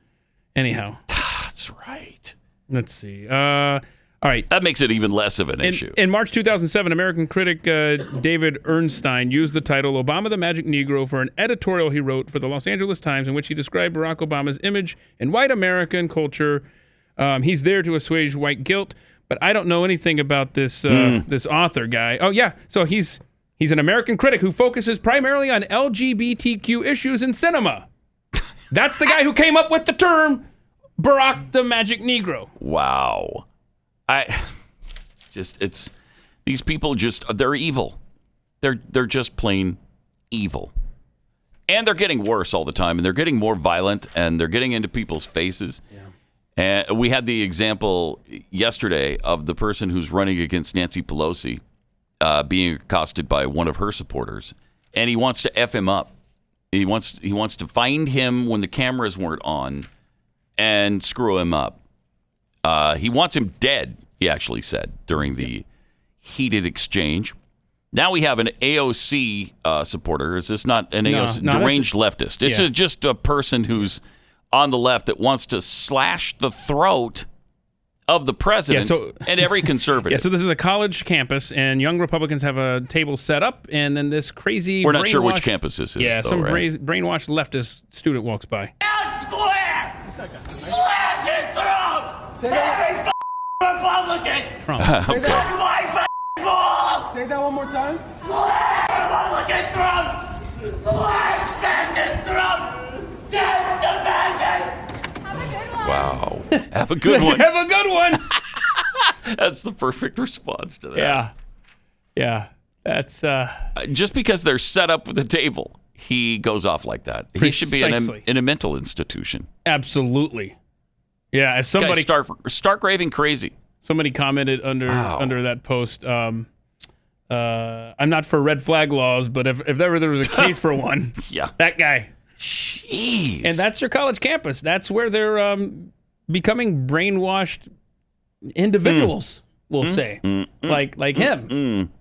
Anyhow. That's right. Let's see. All right. That makes it even less of an issue. In March 2007, American critic David Ernstein used the title Obama the Magic Negro for an editorial he wrote for the Los Angeles Times in which he described Barack Obama's image in white American culture. He's there to assuage white guilt, but I don't know anything about this this author guy. Oh, yeah. So he's an American critic who focuses primarily on LGBTQ issues in cinema. That's the guy who came up with the term Barack the Magic Negro. Wow. These people they're evil. They're just plain evil. And they're getting worse all the time, and they're getting more violent, and they're getting into people's faces. Yeah. And we had the example yesterday of the person who's running against Nancy Pelosi being accosted by one of her supporters, and he wants to F him up. He wants to find him when the cameras weren't on and screw him up. He wants him dead, he actually said during the heated exchange. Now we have an AOC supporter. Is this not an AOC? Deranged leftist. It's just a person who's on the left that wants to slash the throat of the president and every conservative. So this is a college campus, and young Republicans have a table set up, and then this crazy We're not sure which campus this is. Yeah, some brainwashed leftist student walks by. Square! Slash his throat! Every Republican! Trump. Okay. My balls! Say that one more time. Slash Republican throats! Slash fascist throats! Death to fashion! Wow. Have a good one. Have a good one. That's the perfect response to that. Yeah. That's just because they're set up with a table, he goes off like that. He should be in a mental institution. Absolutely. Yeah, as somebody stark raving crazy. Somebody commented under that post, I'm not for red flag laws, but if ever there was a case for one, that guy. Jeez. And that's their college campus. That's where they're becoming brainwashed individuals, we'll say, like him.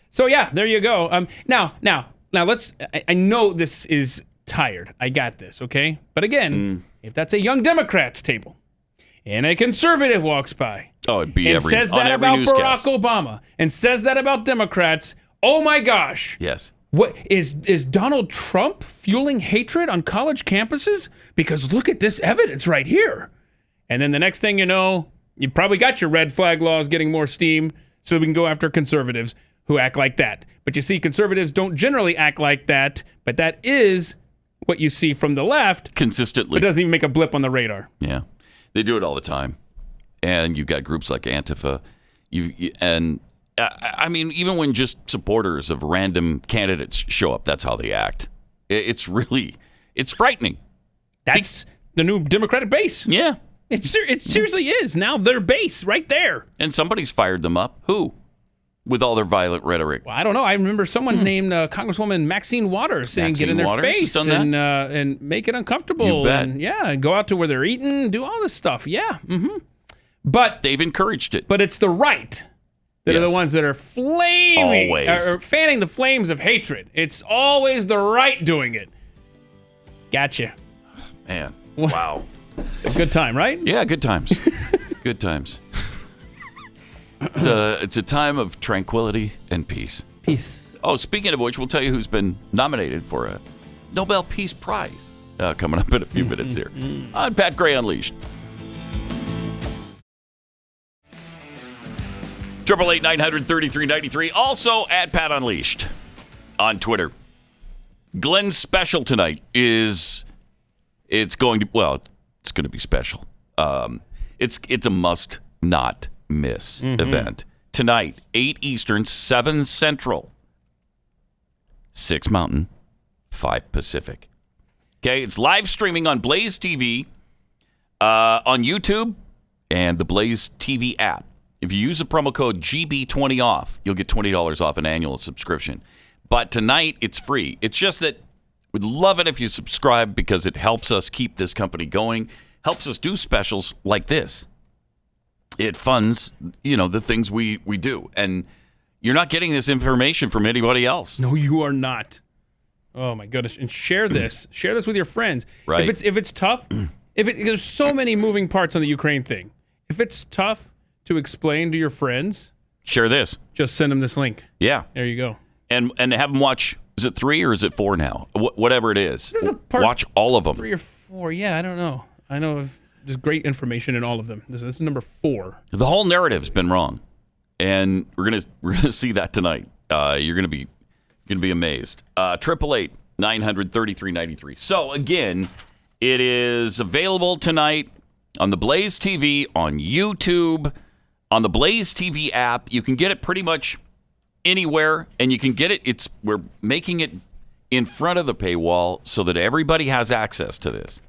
So yeah, there you go. Now let's. I know this is tired. I got this, okay? But again, if that's a young Democrats table, and a conservative walks by, it'd be and says that about Barack Obama, and says that about Democrats. Oh my gosh! Yes. What is Donald Trump fueling hatred on college campuses? Because look at this evidence right here. And then the next thing you know, you probably got your red flag laws getting more steam, so we can go after conservatives who act like that. But you see, conservatives don't generally act like that, but that is what you see from the left consistently. It doesn't even make a blip on the radar. Yeah, they do it all the time. And you've got groups like Antifa, I mean, even when just supporters of random candidates show up, that's how they act. It's frightening. That's the new Democratic base. Yeah. It seriously is. Now their base right there. And somebody's fired them up. Who? With all their violent rhetoric. Well, I don't know. I remember someone named Congresswoman Maxine Waters saying get in their face and make it uncomfortable. You bet. And go out to where they're eating, do all this stuff. Yeah. Mm-hmm. But they've encouraged it. But it's the right that are the ones that are flaming, or fanning the flames of hatred. It's always the right doing it. Gotcha. Man, wow. It's a good time, right? Yeah, good times. Good times. It's a time of tranquility and peace. Peace. Oh, speaking of which, we'll tell you who's been nominated for a Nobel Peace Prize coming up in a few minutes here on Pat Gray Unleashed. 888-900-3393. Also at Pat Unleashed on Twitter. Glenn's special tonight it's going to be special. It's a must not miss event. Tonight, 8 Eastern, 7 Central, 6 Mountain, 5 Pacific. Okay, it's live streaming on Blaze TV, on YouTube, and the Blaze TV app. If you use the promo code GB20OFF, you'll get $20 off an annual subscription. But tonight, it's free. It's just that we'd love it if you subscribe because it helps us keep this company going, helps us do specials like this. It funds, the things we do. And you're not getting this information from anybody else. No, you are not. Oh, my goodness. And share this. Share this with your friends. Right. If it's tough, There's so many moving parts on the Ukraine thing. If it's tough to explain to your friends, share this. Just send them this link. Yeah. There you go. And have them watch, is it 3 or is it 4 now? Whatever it is. Watch all of them. 3 or 4. Yeah, I don't know. I know there's great information in all of them. This is number 4. The whole narrative's been wrong. And we're gonna see that tonight. You're gonna be amazed. 888-900-3393. So again, it is available tonight on the Blaze TV, on YouTube, on the Blaze TV app. You can get it pretty much anywhere, and you can get it. We're making it in front of the paywall so that everybody has access to this.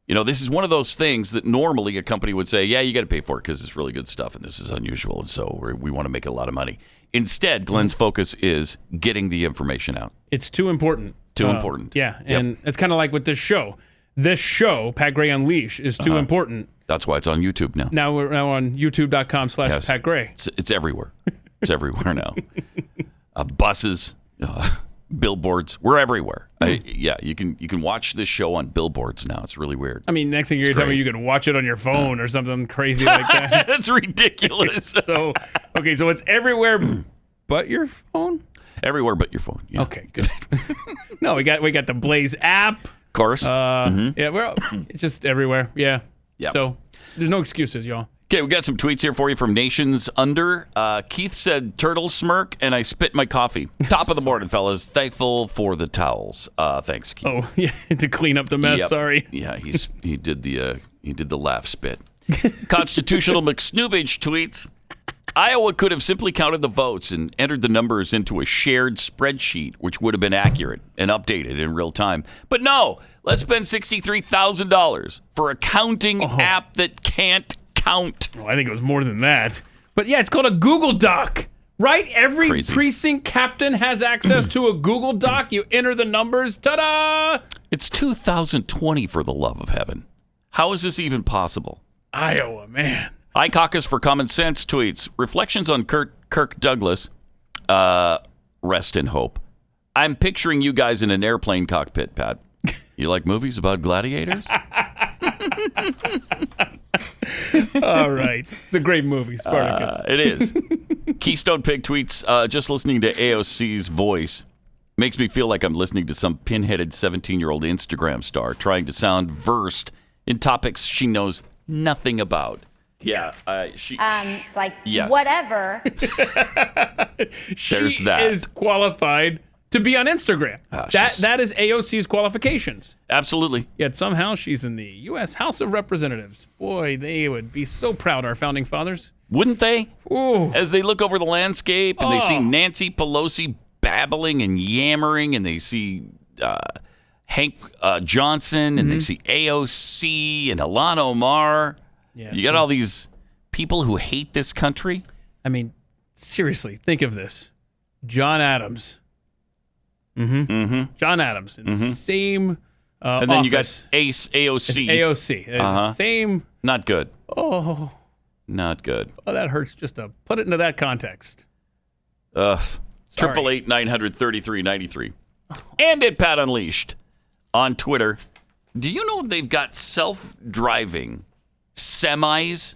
You know, this is one of those things that normally a company would say, yeah, you got to pay for it because it's really good stuff and this is unusual, and so we want to make a lot of money. Instead, Glenn's focus is getting the information out. It's too important. Too important. Yeah, and it's kind of like with this show. This show, Pat Gray Unleashed, is too important. That's why it's on YouTube now. Now we're on youtube.com/Pat Gray. It's everywhere. It's everywhere now. Buses, billboards, we're everywhere. You can watch this show on billboards now. It's really weird. I mean, next thing you're telling me you can watch it on your phone or something crazy like that. That's ridiculous. So it's everywhere but your phone? Everywhere but your phone. Yeah. Okay, good. No, we got the Blaze app. Of course. Yeah, it's just everywhere. Yeah. Yep. So there's no excuses, y'all. Okay, we got some tweets here for you from Nations Under. Keith said, turtle smirk, and I spit my coffee. Top of the morning, fellas. Thankful for the towels. Thanks, Keith. Oh, yeah, to clean up the mess. Yep. Sorry. Yeah, he did the laugh spit. Constitutional McSnoobage tweets, Iowa could have simply counted the votes and entered the numbers into a shared spreadsheet, which would have been accurate and updated in real time. But no, let's spend $63,000 for a counting app that can't count. Well, I think it was more than that. But yeah, it's called a Google Doc, right? Every precinct captain has access to a Google Doc. You enter the numbers. Ta-da! It's 2020, for the love of heaven. How is this even possible? Iowa, man. iCaucus for Common Sense tweets, reflections on Kirk Douglas. Rest in hope. I'm picturing you guys in an airplane cockpit, Pat. You like movies about gladiators? All right. It's a great movie, Spartacus. It is. Keystone Pig tweets, just listening to AOC's voice makes me feel like I'm listening to some pinheaded 17-year-old Instagram star trying to sound versed in topics she knows nothing about. Yeah. Whatever. There's that. She is qualified to be on Instagram. That is AOC's qualifications. Absolutely. Yet somehow she's in the U.S. House of Representatives. Boy, they would be so proud, our founding fathers. Wouldn't they? Ooh. As they look over the landscape and they see Nancy Pelosi babbling and yammering, and they see Hank Johnson, and they see AOC and Ilhan Omar. Yeah, you got all these people who hate this country. I mean, seriously, think of this. John Adams. John Adams in the same and then office. You got AOC. AOC. Same. Not good. Oh. Not good. Oh, that hurts just to put it into that context. 888-900-3393. And at Pat Unleashed on Twitter. Do you know they've got self-driving semis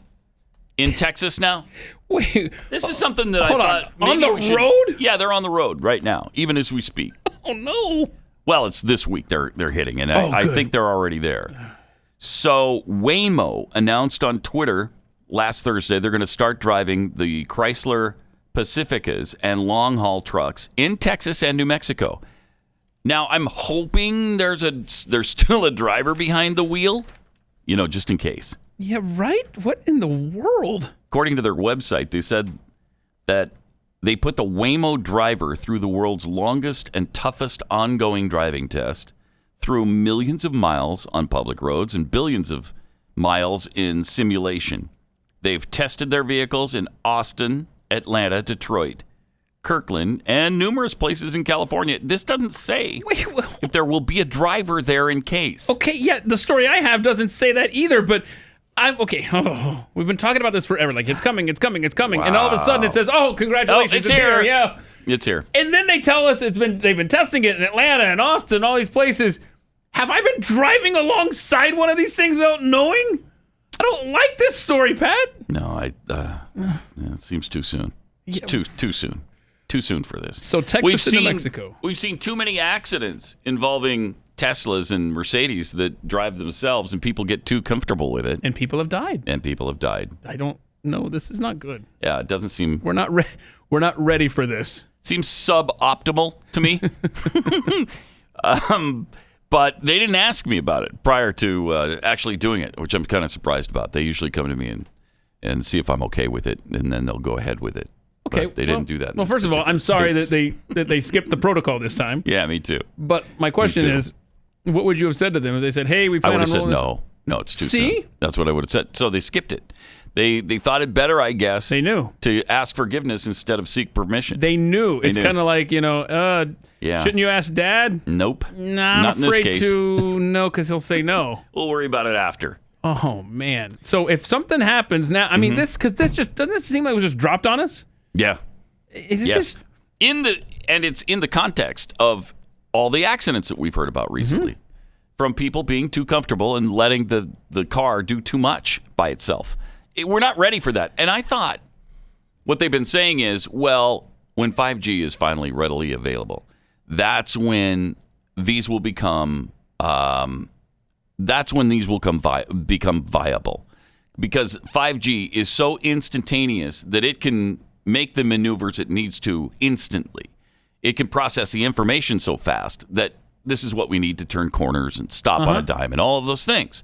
in Texas now? Wait. This is something that I thought on the road? Yeah, they're on the road right now, even as we speak. Oh, no. Well, it's this week they're hitting, and I think they're already there. So Waymo announced on Twitter last Thursday they're going to start driving the Chrysler Pacificas and long-haul trucks in Texas and New Mexico. Now, I'm hoping there's still a driver behind the wheel, just in case. Yeah, right? What in the world? According to their website, they said that they put the Waymo driver through the world's longest and toughest ongoing driving test, through millions of miles on public roads and billions of miles in simulation. They've tested their vehicles in Austin, Atlanta, Detroit, Kirkland, and numerous places in California. This doesn't say if there will be a driver there in case. Okay, yeah, the story I have doesn't say that either, but we've been talking about this forever. Like, it's coming. Wow. And all of a sudden it says, congratulations, it's here. Yeah. It's here. And then they tell us they've been testing it in Atlanta and Austin, all these places. Have I been driving alongside one of these things without knowing? I don't like this story, Pat. No, it seems too soon. It's too soon. Too soon for this. So Texas and New Mexico. We've seen too many accidents involving Teslas and Mercedes that drive themselves, and people get too comfortable with it. And people have died. I don't know. This is not good. Yeah, it doesn't seem... We're not ready for this. Seems suboptimal to me. But they didn't ask me about it prior to actually doing it, which I'm kind of surprised about. They usually come to me and see if I'm okay with it, and then they'll go ahead with it. Okay, but they didn't do that. Well, first of all, I'm sorry that they skipped the protocol this time. Yeah, me too. But my question is, what would you have said to them if they said, "Hey, we plan on rolling this"? No, it's too soon. That's what I would have said. So they skipped it. They thought it better, I guess. They knew to ask forgiveness instead of seek permission. They knew. It's kind of like shouldn't you ask Dad? Nope. Nah, not I'm afraid in this case. to no, because he'll say no. We'll worry about it after. Oh man! So if something happens now, I mean, this just doesn't it seem like it was just dropped on us? Yeah. Is this just it's in the context of all the accidents that we've heard about recently, from people being too comfortable and letting the car do too much by itself. We're not ready for that. And I thought what they've been saying is, well, when 5G is finally readily available, that's when these will become viable, because 5G is so instantaneous that it can make the maneuvers it needs to instantly. It can process the information so fast that this is what we need to turn corners and stop on a dime and all of those things.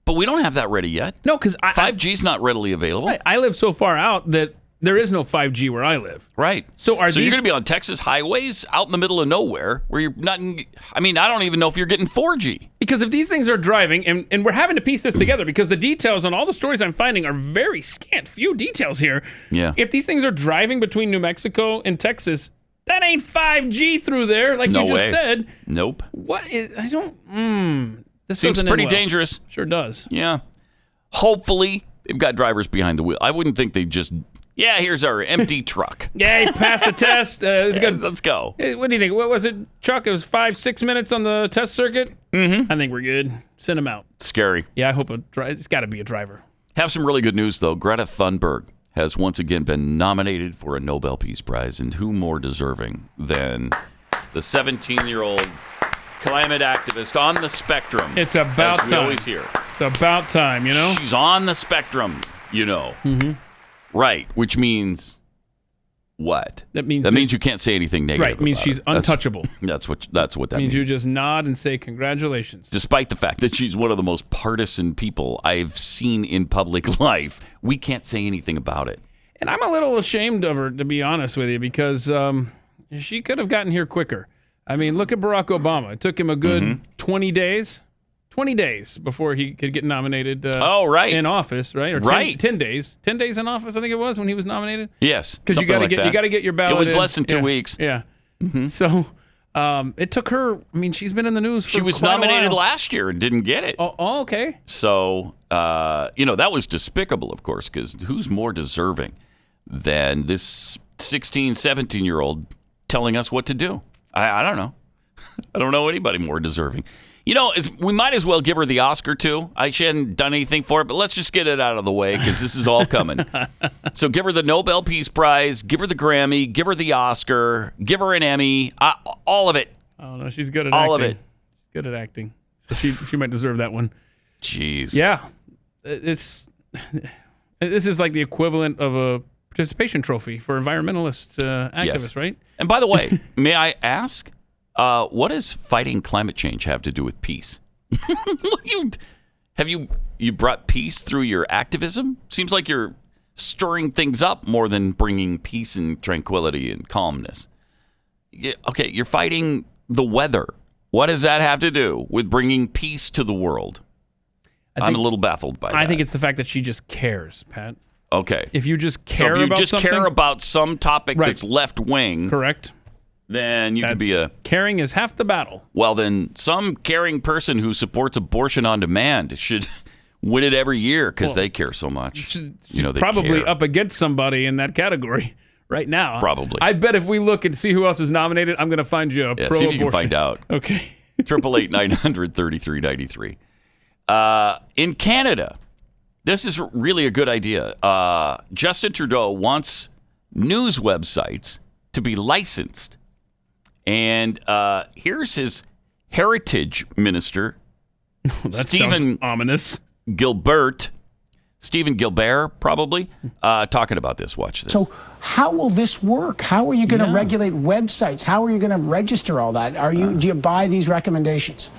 But we don't have that ready yet. No, because 5G is not readily available. I live so far out that there is no 5G where I live. Right. So you're going to be on Texas highways out in the middle of nowhere where you're not... I don't even know if you're getting 4G. Because if these things are driving, and we're having to piece this together because the details on all the stories I'm finding are very scant. Few details here. Yeah. If these things are driving between New Mexico and Texas, that ain't 5G through there, like no you just way. said. Nope. What is... I don't... This seems pretty dangerous. Sure does. Yeah. Hopefully, they've got drivers behind the wheel. I wouldn't think they'd just... Yeah, here's our empty truck. Yeah, he passed the test. Let's go. What do you think? What was it, Chuck? It was 5-6 minutes on the test circuit? Mm-hmm. I think we're good. Send him out. Scary. Yeah, I hope it's got to be a driver. Have some really good news, though. Greta Thunberg has once again been nominated for a Nobel Peace Prize, and who more deserving than the 17-year-old climate activist on the spectrum? It's about time. We always hear. It's about time, you know? She's on the spectrum, you know. Mm-hmm. Right, which means what? That means you can't say anything negative. Right, it means she's untouchable. That's what that means. You just nod and say congratulations. Despite the fact that she's one of the most partisan people I've seen in public life, we can't say anything about it. And I'm a little ashamed of her, to be honest with you, because she could have gotten here quicker. I mean, look at Barack Obama. It took him a good 20 days. 20 days before he could get nominated in office, right? Or 10 days. 10 days in office, I think it was, when he was nominated. Yes. Because you got to get your ballot. It was in. less than 2 weeks. Yeah. Mm-hmm. So it took her, I mean, she's been in the news for She was quite nominated a while. last year and didn't get it. Oh, okay. So, that was despicable, of course, because who's more deserving than this 16, 17-year-old telling us what to do? I don't know. I don't know anybody more deserving. You know, we might as well give her the Oscar, too. She hadn't done anything for it, but let's just get it out of the way because this is all coming. So give her the Nobel Peace Prize, give her the Grammy, give her the Oscar, give her an Emmy, all of it. Oh, no, she's good at all acting. All of it. Good at acting. So she might deserve that one. Jeez. Yeah. This is like the equivalent of a participation trophy for environmentalist activists, Yes. right? And by the way, may I ask, what does fighting climate change have to do with peace? Have you brought peace through your activism? Seems like you're stirring things up more than bringing peace and tranquility and calmness. Okay, you're fighting the weather. What does that have to do with bringing peace to the world? I'm a little baffled by that. I think it's the fact that she just cares, Pat. Okay. If you just care so if you about just something, care about some topic Right. that's left wing, correct, then you could be a... Caring is half the battle. Well, then some caring person who supports abortion on demand should win it every year because they care so much. They probably care. up against somebody in that category right now. Probably. I bet if we look and see who else is nominated, I'm going to find you a pro-abortion. See if you can find out. Okay. 888-900-3393. In Canada, this is really a good idea. Justin Trudeau wants news websites to be licensed. And here's his heritage minister, Stephen ominous. Stephen Gilbert, probably, talking about this. Watch this. So how will this work? How are you going to regulate websites? How are you going to register all that? Do you buy these recommendations?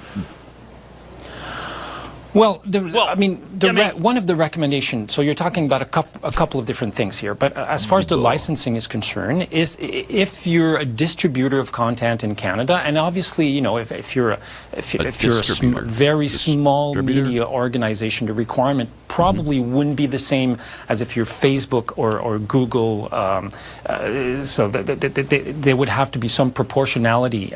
Well, one of the recommendations, so you're talking about a couple of different things here, but as far as the licensing is concerned, is if you're a distributor of content in Canada, and obviously, if you're a very small media organization, the requirement probably wouldn't be the same as if you're Facebook or Google, so there would have to be some proportionality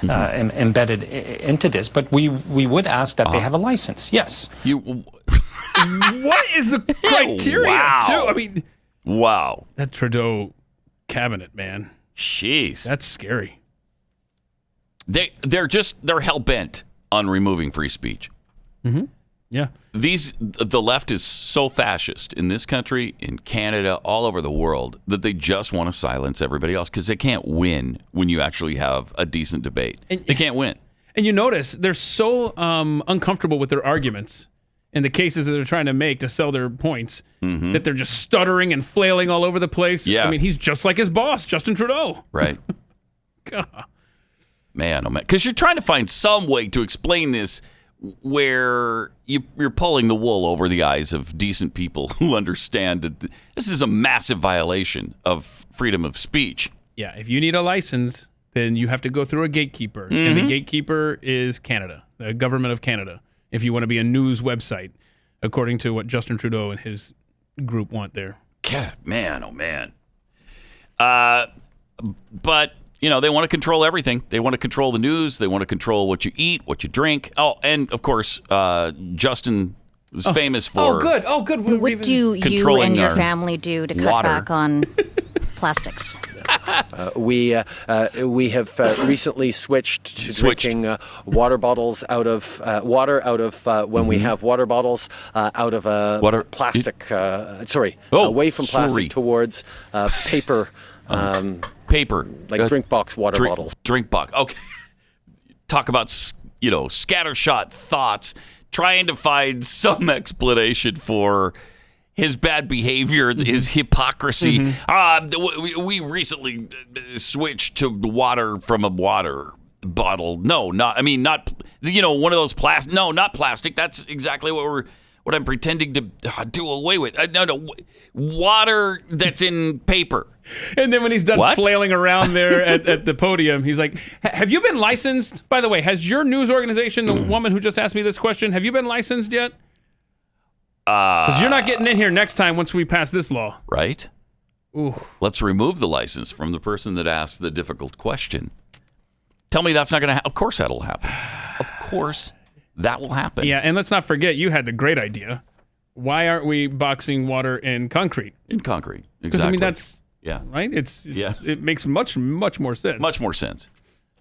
embedded into this, but we would ask that they have a license. Yes. What is the criteria? Wow. Too? I mean, wow. That Trudeau cabinet, man. Jeez. That's scary. They're hell bent on removing free speech. Mm-hmm. Yeah. The left is so fascist in this country, in Canada, all over the world, that they just want to silence everybody else because they can't win when you actually have a decent debate. They can't win. And you notice they're so uncomfortable with their arguments and the cases that they're trying to make to sell their points that they're just stuttering and flailing all over the place. Yeah. I mean, he's just like his boss, Justin Trudeau. Right. God. Man, oh man. Because you're trying to find some way to explain this where you're pulling the wool over the eyes of decent people who understand that this is a massive violation of freedom of speech. Yeah, if you need a license, then you have to go through a gatekeeper. And the gatekeeper is Canada, the government of Canada, if you want to be a news website, according to what Justin Trudeau and his group want there. God, man, oh man. But, they want to control everything. They want to control the news. They want to control what you eat, what you drink. Oh, and of course, Justin is famous for... Oh, good. What do you and your family do to cut back on plastics? We have recently switched to drinking water bottles out of when we have water bottles out of plastic. Away from plastic towards paper. Paper, like drink box water bottles. Drink box. Okay. Talk about scattershot thoughts, trying to find some explanation for his bad behavior, his hypocrisy. We recently switched to water from a water bottle. No, not one of those plastic. No, not plastic. That's exactly what I'm pretending to do away with. No, water that's in paper. And then when he's done flailing around there at the podium, he's like, have you been licensed? By the way, has your news organization, the woman who just asked me this question, have you been licensed yet? Because you're not getting in here next time once we pass this law. Right? Ooh. Let's remove the license from the person that asked the difficult question. Tell me that's not going to happen. Of course that'll happen. Of course that will happen. Yeah, and let's not forget, you had the great idea. Why aren't we boxing water in concrete? In concrete, exactly. Because, I mean, that's... Yeah. Right? It makes much more sense. Much more sense.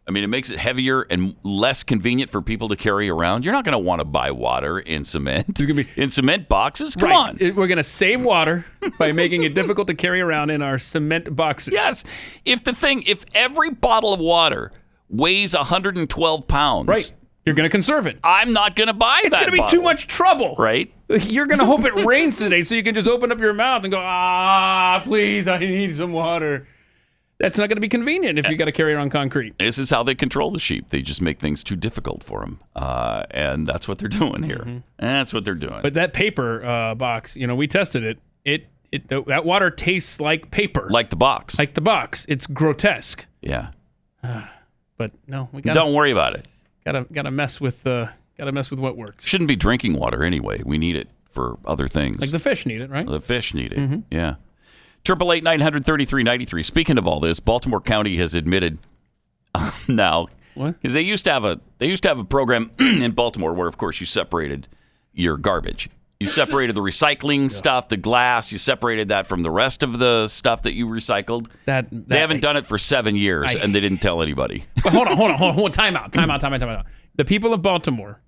I mean, it makes it heavier and less convenient for people to carry around. You're not going to want to buy water in cement. In cement boxes? Come on. We're going to save water by making it difficult to carry around in our cement boxes. Yes. If every bottle of water weighs 112 pounds. Right. You're going to conserve it. I'm not going to buy that. It's going to be too much trouble. Right. You're going to hope it rains today so you can just open up your mouth and go, please, I need some water. That's not going to be convenient if you got to carry around concrete. This is how they control the sheep. They just make things too difficult for them. And that's what they're doing here. Mm-hmm. That's what they're doing. But that paper box, we tested it. That water tastes like paper. Like the box. Like the box. It's grotesque. Yeah. But no, we got. Don't worry about it. Got to mess with what works. Shouldn't be drinking water anyway. We need it for other things. Like the fish need it, right? The fish need it. Mm-hmm. Yeah. 888-900-3393. Speaking of all this, Baltimore County has admitted now because they used to have a program in Baltimore where, of course, you separated your garbage. You separated the recycling stuff, the glass. You separated that from the rest of the stuff that you recycled. They haven't done it for 7 years, and they didn't tell anybody. But hold on. Time out. the people of Baltimore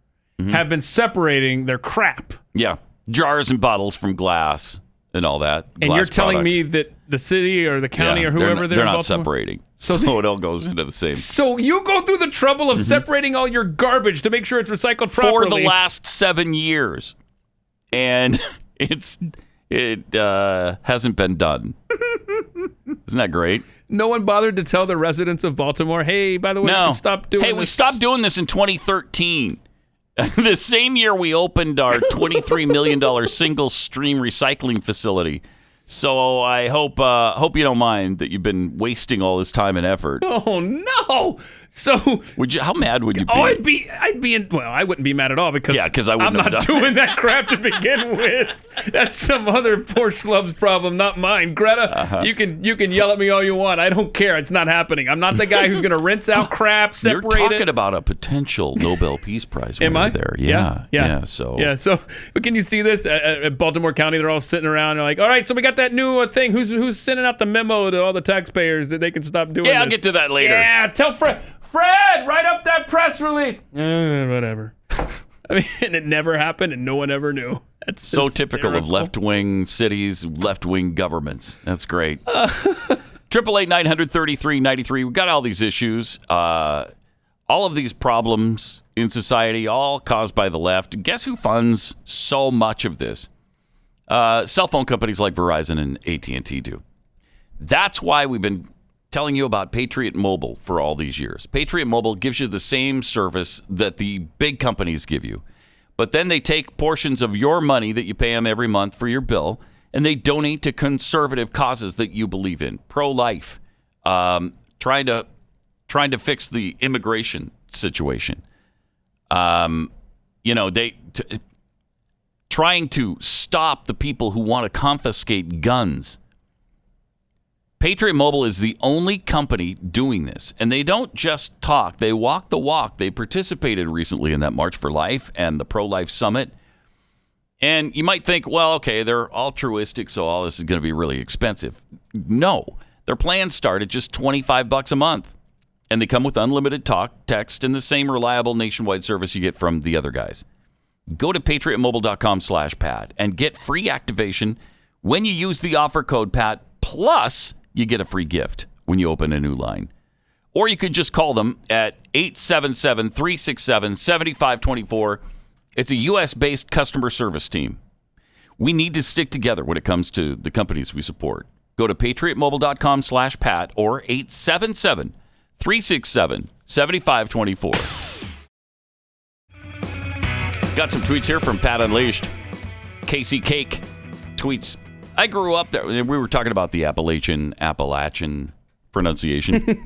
have been separating their crap. Yeah, jars and bottles from glass and all that. And you're telling me that the city or the county or whoever they're not Baltimore? Separating, so it all goes into the same. So you go through the trouble of separating all your garbage to make sure it's recycled properly for the last 7 years, and it hasn't been done. Isn't that great? No one bothered to tell the residents of Baltimore, hey, by the way, you can stop doing this. Hey, we stopped doing this in 2013. The same year we opened our $23 million single stream recycling facility. So I hope you don't mind that you've been wasting all this time and effort. Oh no! So how mad would you be? Oh, I'd be in. Well, I wouldn't be mad at all because I'm not doing that crap to begin with. That's some other poor schlub's problem, not mine. Greta, you can yell at me all you want. I don't care. It's not happening. I'm not the guy who's going to rinse out crap, separate it. You're talking about a potential Nobel Peace Prize winner. Am I? There, yeah. So, but can you see this at Baltimore County? They're all sitting around. They're like, all right, so we got that new thing. Who's sending out the memo to all the taxpayers that they can stop doing this? Yeah, I'll get to that later. Yeah, tell Fred, write up that press release. Whatever. I mean, and it never happened, and no one ever knew. That's so typical of left-wing cities, left-wing governments. That's great. 888-933-93. We've got all these issues, all of these problems in society, all caused by the left. Guess who funds so much of this? Cell phone companies like Verizon and AT&T do. That's why we've been telling you about Patriot Mobile for all these years. Patriot Mobile gives you the same service that the big companies give you. But then they take portions of your money that you pay them every month for your bill, and they donate to conservative causes that you believe in. Pro-life, trying to fix the immigration situation. Trying to stop the people who want to confiscate guns. Patriot Mobile is the only company doing this, and they don't just talk. They walk the walk. They participated recently in that March for Life and the Pro-Life Summit. And you might think, well, okay, they're altruistic, so all this is going to be really expensive. No, their plans start at just $25 a month, and they come with unlimited talk, text, and the same reliable nationwide service you get from the other guys. Go to patriotmobile.com/Pat and get free activation when you use the offer code PAT, plus you get a free gift when you open a new line. Or you could just call them at 877-367-7524. It's a U.S.-based customer service team. We need to stick together when it comes to the companies we support. Go to patriotmobile.com/Pat or 877-367-7524. Got some tweets here from Pat Unleashed. Casey Cake tweets, I grew up there. We were talking about the Appalachian pronunciation.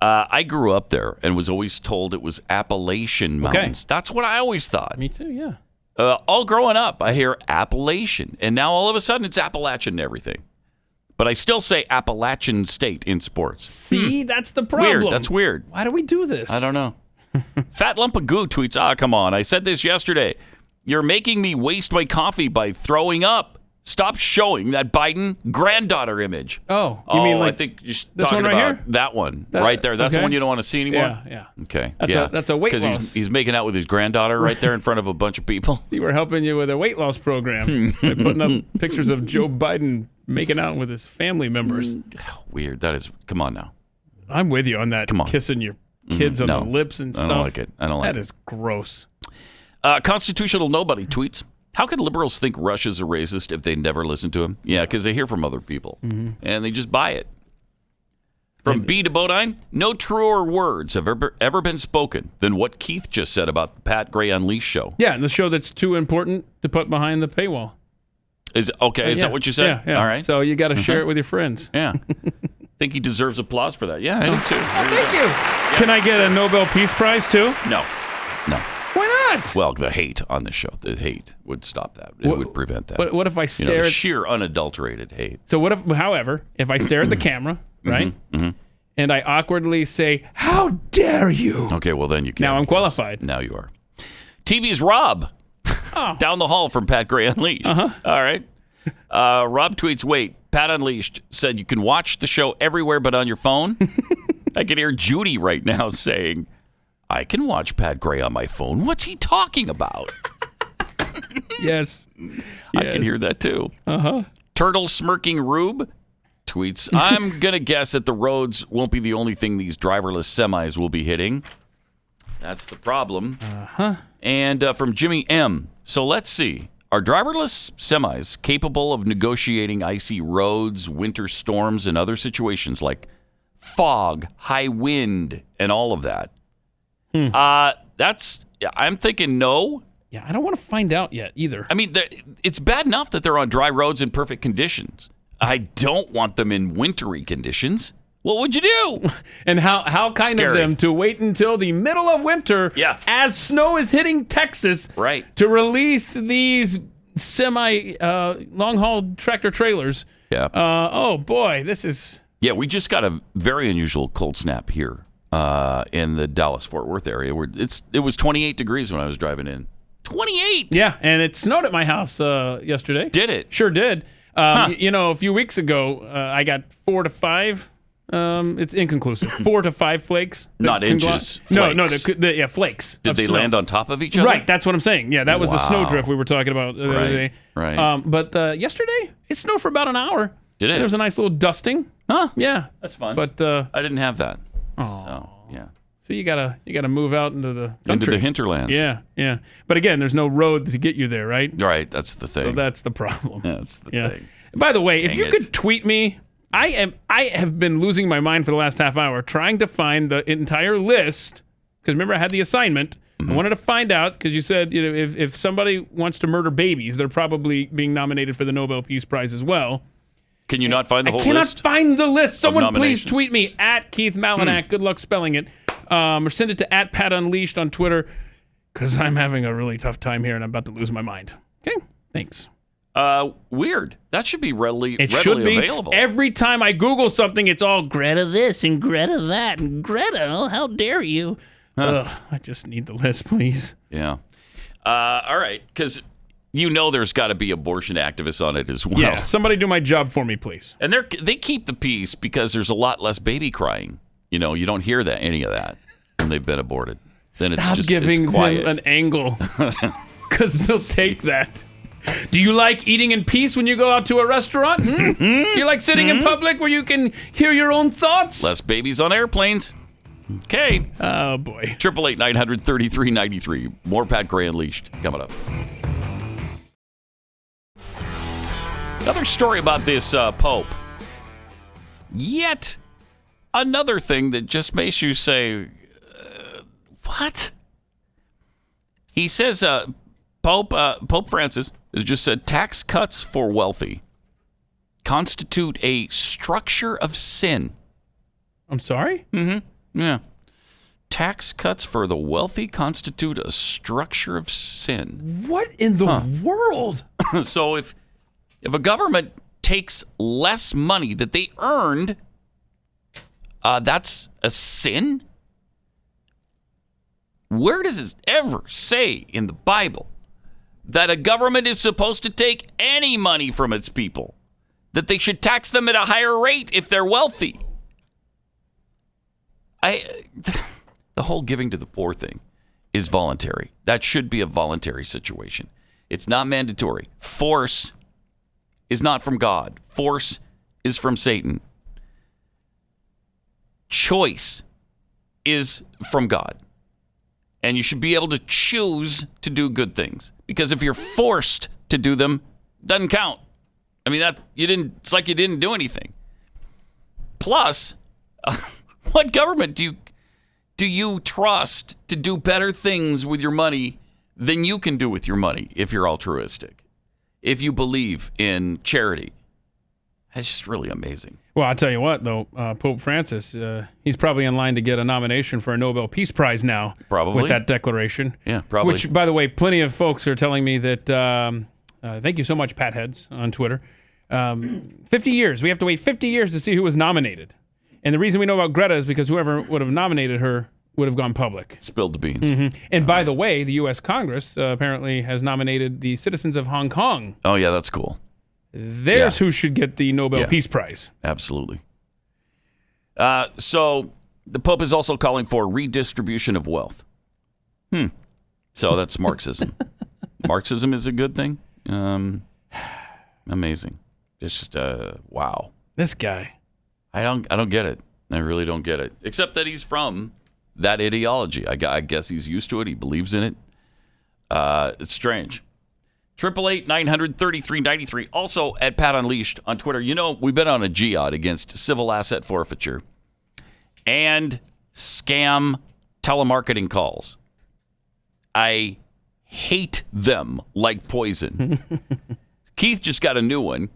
I grew up there and was always told it was Appalachian Mountains. Okay. That's what I always thought. Me too, yeah. All growing up, I hear Appalachian, and now all of a sudden it's Appalachian and everything. But I still say Appalachian State in sports. See, that's the problem. Weird. That's weird. Why do we do this? I don't know. Fat Lump of Goo tweets, come on. I said this yesterday. You're making me waste my coffee by throwing up. Stop showing that Biden granddaughter image. Oh, you mean like I think you're this talking one right about here? That one right there. That's the one you don't want to see anymore? Yeah. Okay. That's a weight loss. Because he's making out with his granddaughter right there in front of a bunch of people. See, we're helping you with a weight loss program by putting up pictures of Joe Biden making out with his family members. Weird. That is, come on now. I'm with you on that. Come on. Kissing your kids on the lips and stuff. I don't like it. That is gross. Constitutional Nobody tweets, how can liberals think Russia's a racist if they never listen to him? Yeah, because they hear from other people, and they just buy it. From B to Bodine, no truer words have ever been spoken than what Keith just said about the Pat Gray Unleashed show. Yeah, and the show that's too important to put behind the paywall. Is that what you said? Yeah. All right. So you got to share it with your friends. Yeah. Think he deserves applause for that. Yeah, I do too. Thank you. Yeah. Can I get a Nobel Peace Prize too? No. Why not? Well, the hate on the show, the hate would stop that. It would prevent that. What if I stare at sheer unadulterated hate? So however, if I stare at the camera, right, and I awkwardly say, "How dare you?" Okay, well then you can't. Now I'm qualified. Now you are. TV's Rob down the hall from Pat Gray Unleashed. All right. Rob tweets, wait, Pat Unleashed said you can watch the show everywhere but on your phone? I can hear Judy right now saying, I can watch Pat Gray on my phone. What's he talking about? Yes. I can hear that too. Uh-huh. Turtle Smirking Rube tweets, I'm going to guess that the roads won't be the only thing these driverless semis will be hitting. That's the problem. Uh-huh. And from Jimmy M. So let's see. Are driverless semis capable of negotiating icy roads, winter storms, and other situations like fog, high wind, and all of that? I'm thinking no. Yeah, I don't want to find out yet either. I mean, it's bad enough that they're on dry roads in perfect conditions. I don't want them in wintry conditions. What would you do? And how kind Scary. of them to wait until the middle of winter, as snow is hitting Texas, to release these semi long-haul tractor trailers. Yeah. Oh boy, this is. Yeah, we just got a very unusual cold snap here in the Dallas-Fort Worth area. Where it was 28 degrees when I was driving in. 28. Yeah, and it snowed at my house yesterday. Did it? Sure did. You know, a few weeks ago, I got 4 to 5. It's inconclusive. 4 to 5 flakes. Not inches. No, flakes. Did they land on top of each other? Right, that's what I'm saying. Yeah, that was the snowdrift we were talking about the other day. Right. But yesterday, it snowed for about an hour. Did it? There was a nice little dusting. Huh? Yeah. That's fun. But I didn't have that. Oh. So, yeah. So you gotta move out into the country. Into the hinterlands. Yeah. But again, there's no road to get you there, right? Right, that's the thing. So that's the problem. That's the thing. By the way, Dang if you could tweet me, I have been losing my mind for the last half hour trying to find the entire list. Because remember, I had the assignment. I wanted to find out because you said if somebody wants to murder babies, they're probably being nominated for the Nobel Peace Prize as well. Can you not find the whole list? I cannot find the list. Someone please tweet me at Keith Malinak. Good luck spelling it. Or send it to @PatUnleashed on Twitter because I'm having a really tough time here and I'm about to lose my mind. Okay, thanks. Weird. That should be readily available. Every time I Google something, it's all Greta this and Greta that and Greta. Oh, how dare you? I just need the list, please. Yeah. All right, because there's got to be abortion activists on it as well. Yeah, somebody do my job for me, please. And they keep the peace because there's a lot less baby crying. You don't hear any of that when they've been aborted. Then Stop giving them an angle because they'll take that. Do you like eating in peace when you go out to a restaurant? You like sitting in public where you can hear your own thoughts? Less babies on airplanes. Okay. Oh, boy. 888-900-3393. More Pat Gray Unleashed coming up. Another story about this Pope. Yet another thing that just makes you say, what? He says Pope Francis has just said tax cuts for wealthy constitute a structure of sin. I'm sorry? Mm-hmm. Yeah. Tax cuts for the wealthy constitute a structure of sin. What in the world? So if a government takes less money that they earned, that's a sin? Where does it ever say in the Bible that a government is supposed to take any money from its people? That they should tax them at a higher rate if they're wealthy? The whole giving to the poor thing is voluntary. That should be a voluntary situation. It's not mandatory. Force is not from God. Force is from Satan. Choice is from God. And you should be able to choose to do good things. Because if you're forced to do them, it doesn't count. I mean, it's like you didn't do anything. Plus, what government do you trust to do better things with your money than you can do with your money if you're altruistic? If you believe in charity? That's just really amazing. Well, I'll tell you what, though, Pope Francis, he's probably in line to get a nomination for a Nobel Peace Prize now. Probably. With that declaration. Yeah, probably. Which, by the way, plenty of folks are telling me that, thank you so much, Pat Heads on Twitter. 50 years. We have to wait 50 years to see who was nominated. And the reason we know about Greta is because whoever would have nominated her would have gone public. Spilled the beans. Mm-hmm. And by the way, the U.S. Congress apparently has nominated the citizens of Hong Kong. Oh, yeah, that's cool. There's who should get the Nobel Peace Prize. Absolutely. So The Pope is also calling for redistribution of wealth. So that's Marxism. Marxism is a good thing? Amazing. Just, wow. This guy. I don't get it. I really don't get it. Except that he's from that ideology. I guess he's used to it. He believes in it. It's strange. 888-900-3393. Also at Pat Unleashed on Twitter. You know, we've been on a jihad against civil asset forfeiture and scam telemarketing calls. I hate them like poison. Keith just got a new one,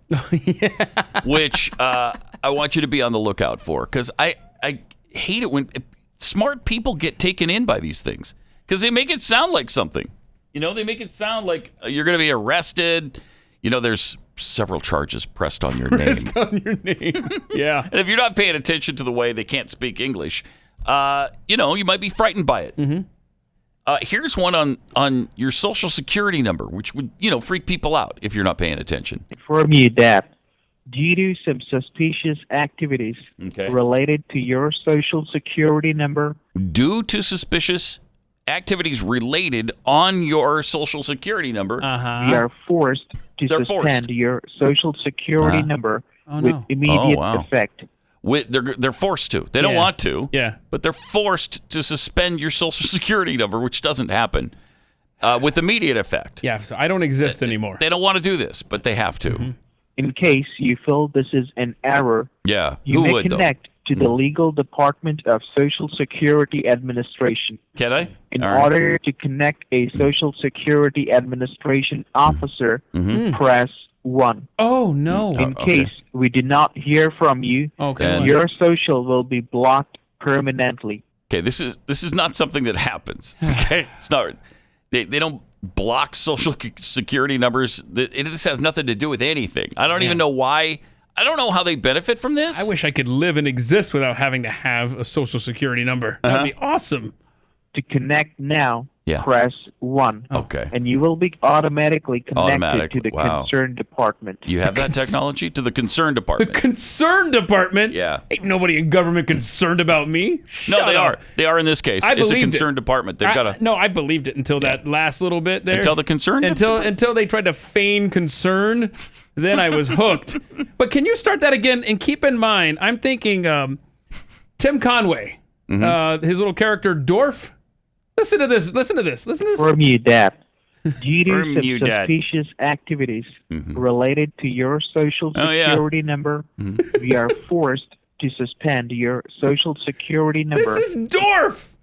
which I want you to be on the lookout for, because I hate it when smart people get taken in by these things, because they make it sound like something. You know, they make it sound like you're going to be arrested. You know, there's several charges pressed on your name. Pressed on your name. Yeah. And if you're not paying attention to the way they can't speak English, you know, you might be frightened by it. Here's one on your social security number, which would, you know, freak people out if you're not paying attention. Inform you that due to some suspicious activities related to your social security number. Due to suspicious activities related on your social security number, we are forced to suspend your social security number with immediate effect. They're forced to. They don't want to. Yeah. But they're forced to suspend your social security number, which doesn't happen, with immediate effect. Yeah. So I don't exist anymore. They don't want to do this, but they have to. In case you feel this is an error, you may connect to the legal department of Social Security Administration. Can I? In order to connect a Social Security Administration officer, press 1. Oh, no. In case we do not hear from you, your social will be blocked permanently. Okay, this is not something that happens. Okay, it's not. They don't block social security numbers. This has nothing to do with anything. I don't even know why. I don't know how they benefit from this. I wish I could live and exist without having to have a social security number. That'd be awesome. To connect now, press 1. Okay. And you will be automatically connected to the concerned department. You have that technology? To the concerned department. The concerned department? Yeah. Ain't nobody in government concerned about me. No, they are. They are in this case. It's a concerned department. They've got to. No, I believed it until that last little bit there. Until the concerned until they tried to feign concern. Then I was hooked. But can you start that again? And keep in mind, I'm thinking Tim Conway, his little character Dorf. Listen to this. Inform you that due to some suspicious activities related to your social security number, we are forced to suspend your social security number. This is Dorf.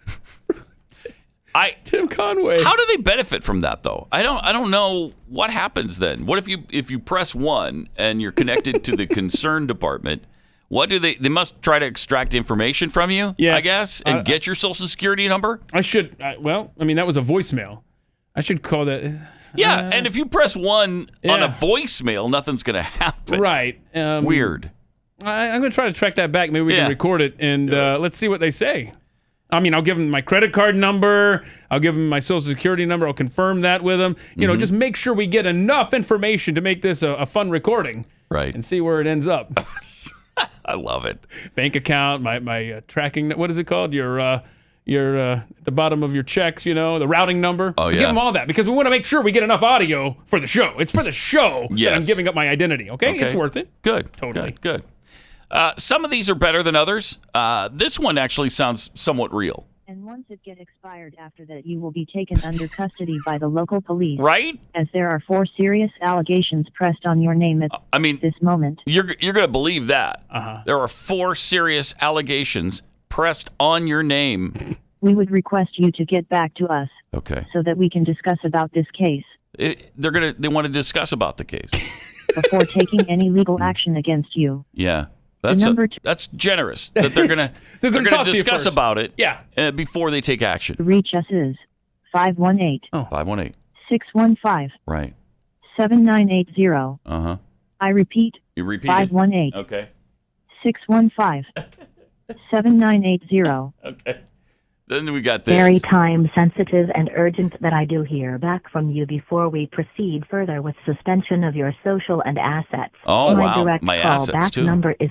Tim Conway. How do they benefit from that, though? I don't know what happens then. What if you press 1 and you're connected to the concerned department? What do they must try to extract information from you, I guess, and get your social security number? I should. Well, I mean, that was a voicemail. I should call that. Yeah, and if you press 1 on a voicemail, nothing's going to happen. Right. Weird. I'm going to try to track that back. Maybe we can record it, and let's see what they say. I mean, I'll give them my credit card number. I'll give them my social security number. I'll confirm that with them. You know, just make sure we get enough information to make this a fun recording. Right. And see where it ends up. I love it. Bank account, my tracking. What is it called? Your at the bottom of your checks. You know, the routing number. Oh, yeah. Give them all that because we want to make sure we get enough audio for the show. It's for the show that I'm giving up my identity. Okay, it's worth it. Good. Totally. Good. Some of these are better than others. This one actually sounds somewhat real. And once it gets expired after that, you will be taken under custody by the local police. Right? As there are 4 serious allegations pressed on your name at this moment. You're going to believe that. There are 4 serious allegations pressed on your name. We would request you to get back to us. Okay. So that we can discuss about this case. They want to discuss about the case. Before taking any legal action against you. Yeah. That's generous that they're gonna discuss about it before they take action. Reach us is 518 518 615 right 7980. I repeat. You repeat 518 okay 615 7980. Okay. Then we got this. Very time sensitive and urgent that I do hear back from you before we proceed further with suspension of your social and assets. Oh, my wow. direct My call assets, back too. number is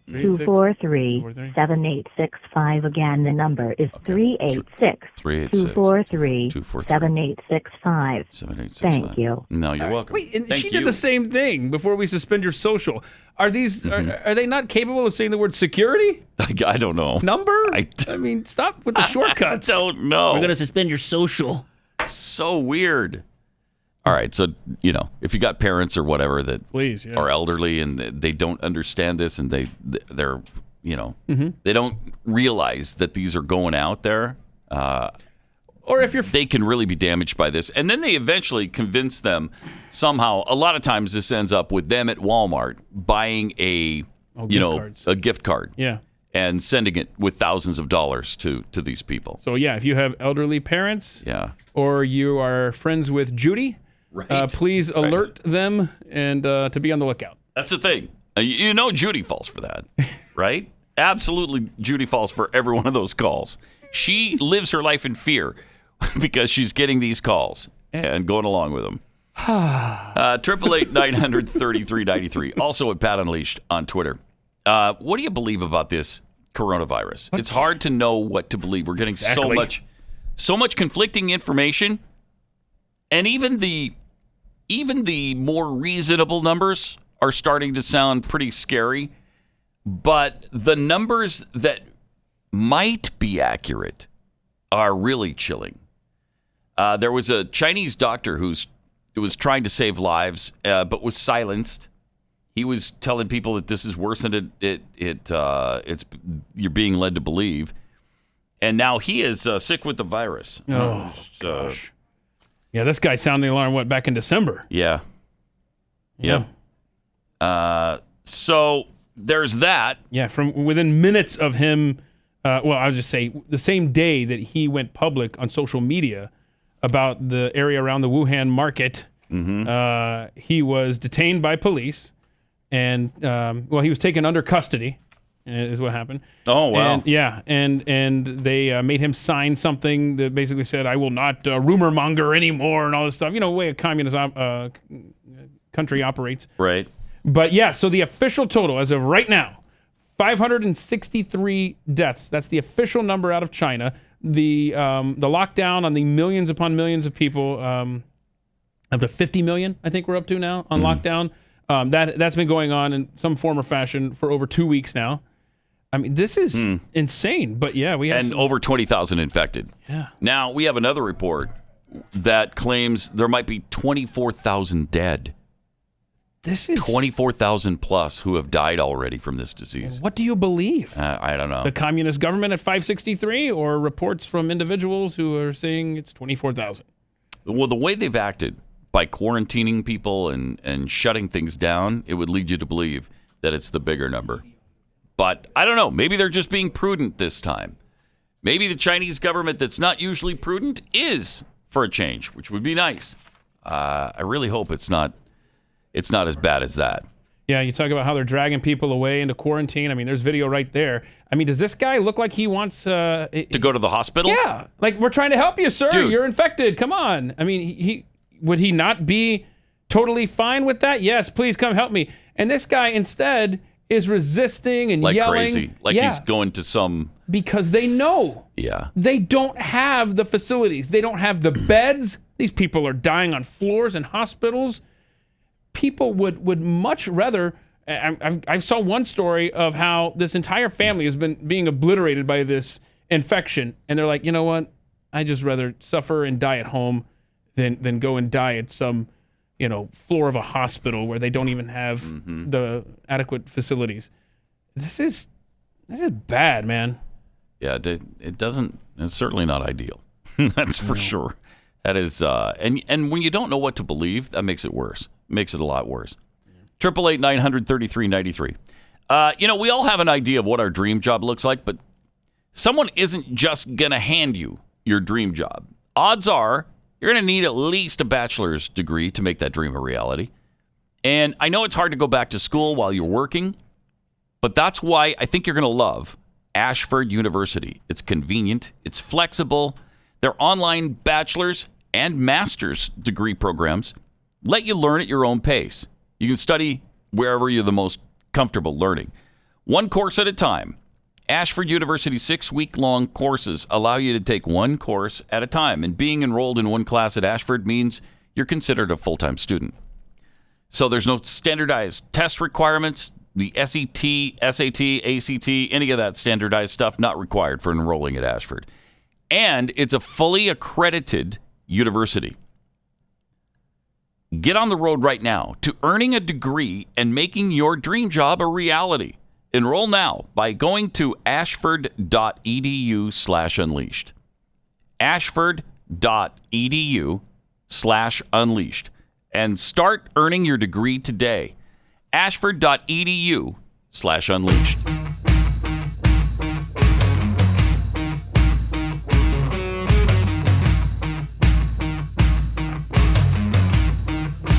243-7865. Again, the number is 386-243-7865. Thank you. No, you're welcome. Wait, and Thank she you. did the same thing before we suspend your social. Are these are they not capable of saying the word security? I don't know. Number? I mean, stop with the shortcuts. I don't know. We're going to suspend your social. So weird. All right, so, if you got parents or whatever that are elderly and they don't understand this and they're, they don't realize that these are going out there, or if they can really be damaged by this. And then they eventually convince them somehow. A lot of times this ends up with them at Walmart buying a gift card. Yeah. And sending it with thousands of dollars to these people. So, if you have elderly parents or you are friends with Judy, please alert them and to be on the lookout. That's the thing. Judy falls for that, right? Absolutely, Judy falls for every one of those calls. She lives her life in fear because she's getting these calls and going along with them. 888-900-3393. Also at Pat Unleashed on Twitter. What do you believe about this coronavirus? It's hard to know what to believe. We're getting so much conflicting information, and even the more reasonable numbers are starting to sound pretty scary. But the numbers that might be accurate are really chilling. There was a Chinese doctor who was trying to save lives, but was silenced. He was telling people that this is worse than it's you're being led to believe, and now he is sick with the virus. Oh, gosh! Yeah, this guy sounded the alarm back in December. Yeah. So there's that. Yeah, from within minutes of him. I'll just say the same day that he went public on social media about the area around the Wuhan market, he was detained by police. And he was taken under custody, is what happened. Oh wow! And they made him sign something that basically said, "I will not rumor monger anymore," and all this stuff. The way a communist country operates. Right. But so the official total as of right now, 563 deaths. That's the official number out of China. The lockdown on the millions upon millions of people, up to 50 million, I think we're up to now on lockdown. That's been going on in some form or fashion for over 2 weeks now. I mean, this is insane. But we have over 20,000 infected. Yeah. Now we have another report that claims there might be 24,000 dead. This is 24,000 plus who have died already from this disease. What do you believe? I don't know. The communist government at 563, or reports from individuals who are saying it's 24,000? Well, the way they've acted by quarantining people and shutting things down, it would lead you to believe that it's the bigger number. But I don't know. Maybe they're just being prudent this time. Maybe the Chinese government that's not usually prudent is for a change, which would be nice. I really hope it's not as bad as that. Yeah, you talk about how they're dragging people away into quarantine. I mean, there's video right there. I mean, does this guy look like he wants to go to the hospital? Yeah, like, we're trying to help you, sir. Dude. You're infected. Come on. I mean, he would he not be totally fine with that? Yes, please come help me. And this guy instead is resisting and like yelling. Crazy. Like he's going to some... Because they know. Yeah. They don't have the facilities. They don't have the beds. These people are dying on floors in hospitals. People would much rather... I saw one story of how this entire family has been being obliterated by this infection. And they're like, you know what? I'd just rather suffer and die at home than go and die at some... floor of a hospital where they don't even have the adequate facilities. This is bad, man. Yeah, it's certainly not ideal. That's for sure. That is, and when you don't know what to believe, that makes it worse. Makes it a lot worse. 888-900-3393. We all have an idea of what our dream job looks like, but someone isn't just going to hand you your dream job. Odds are, you're going to need at least a bachelor's degree to make that dream a reality. And I know it's hard to go back to school while you're working, but that's why I think you're going to love Ashford University. It's convenient. It's flexible. Their online bachelor's and master's degree programs let you learn at your own pace. You can study wherever you're the most comfortable learning. one course at a time. Ashford University's 6-week-long courses allow you to take one course at a time, and being enrolled in one class at Ashford means you're considered a full-time student. So there's no standardized test requirements. The SET, SAT, ACT, any of that standardized stuff not required for enrolling at Ashford. And it's a fully accredited university. Get on the road right now to earning a degree and making your dream job a reality. Enroll now by going to ashford.edu/unleashed. ashford.edu/unleashed. And start earning your degree today. ashford.edu/unleashed.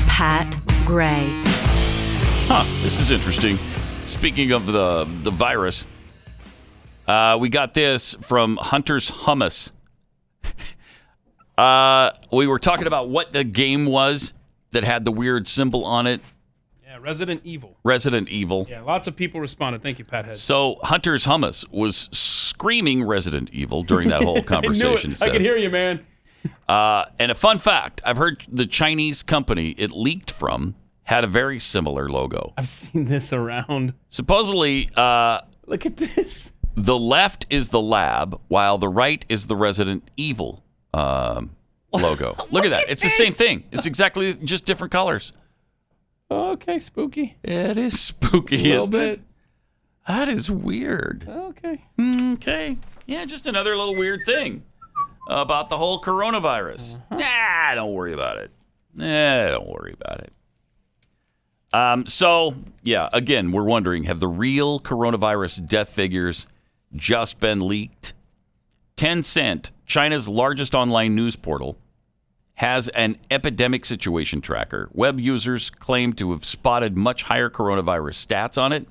Pat Gray. This is interesting. Speaking of the virus, we got this from Hunter's Hummus. We were talking about what the game was that had the weird symbol on it. Yeah, Resident Evil. Resident Evil. Yeah, lots of people responded. Thank you, Pat Head. So Hunter's Hummus was screaming Resident Evil during that whole conversation. I could hear you, man. And a fun fact, I've heard the Chinese company it leaked from had a very similar logo. I've seen this around. Supposedly, look at this. The left is the lab, while the right is the Resident Evil logo. Look at that. It's this. The same thing. It's exactly just different colors. Okay, spooky. It is spooky, a little bit. That is weird. Okay. Okay. Yeah, just another little weird thing about the whole coronavirus. Nah, don't worry about it. Don't worry about it. So, yeah, again, we're wondering, have the real coronavirus death figures just been leaked? Tencent, China's largest online news portal, has an epidemic situation tracker. Web users claim to have spotted much higher coronavirus stats on it.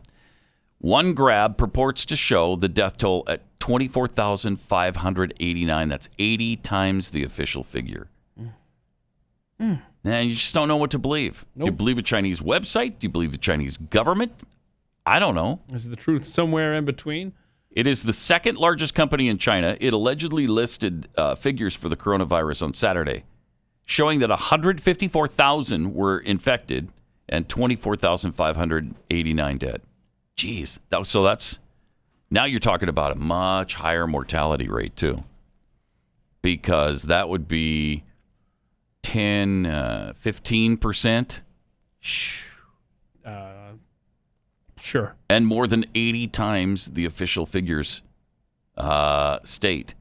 One grab purports to show the death toll at 24,589. That's 80 times the official figure. And you just don't know what to believe. Nope. Do you believe a Chinese website? Do you believe the Chinese government? I don't know. Is the truth somewhere in between? It is the second largest company in China. It allegedly listed figures for the coronavirus on Saturday, showing that 154,000 were infected and 24,589 dead. Jeez. So that's, now you're talking about a much higher mortality rate, too. Because that would be 10, 15%. Sure. And more than 80 times the official figures state.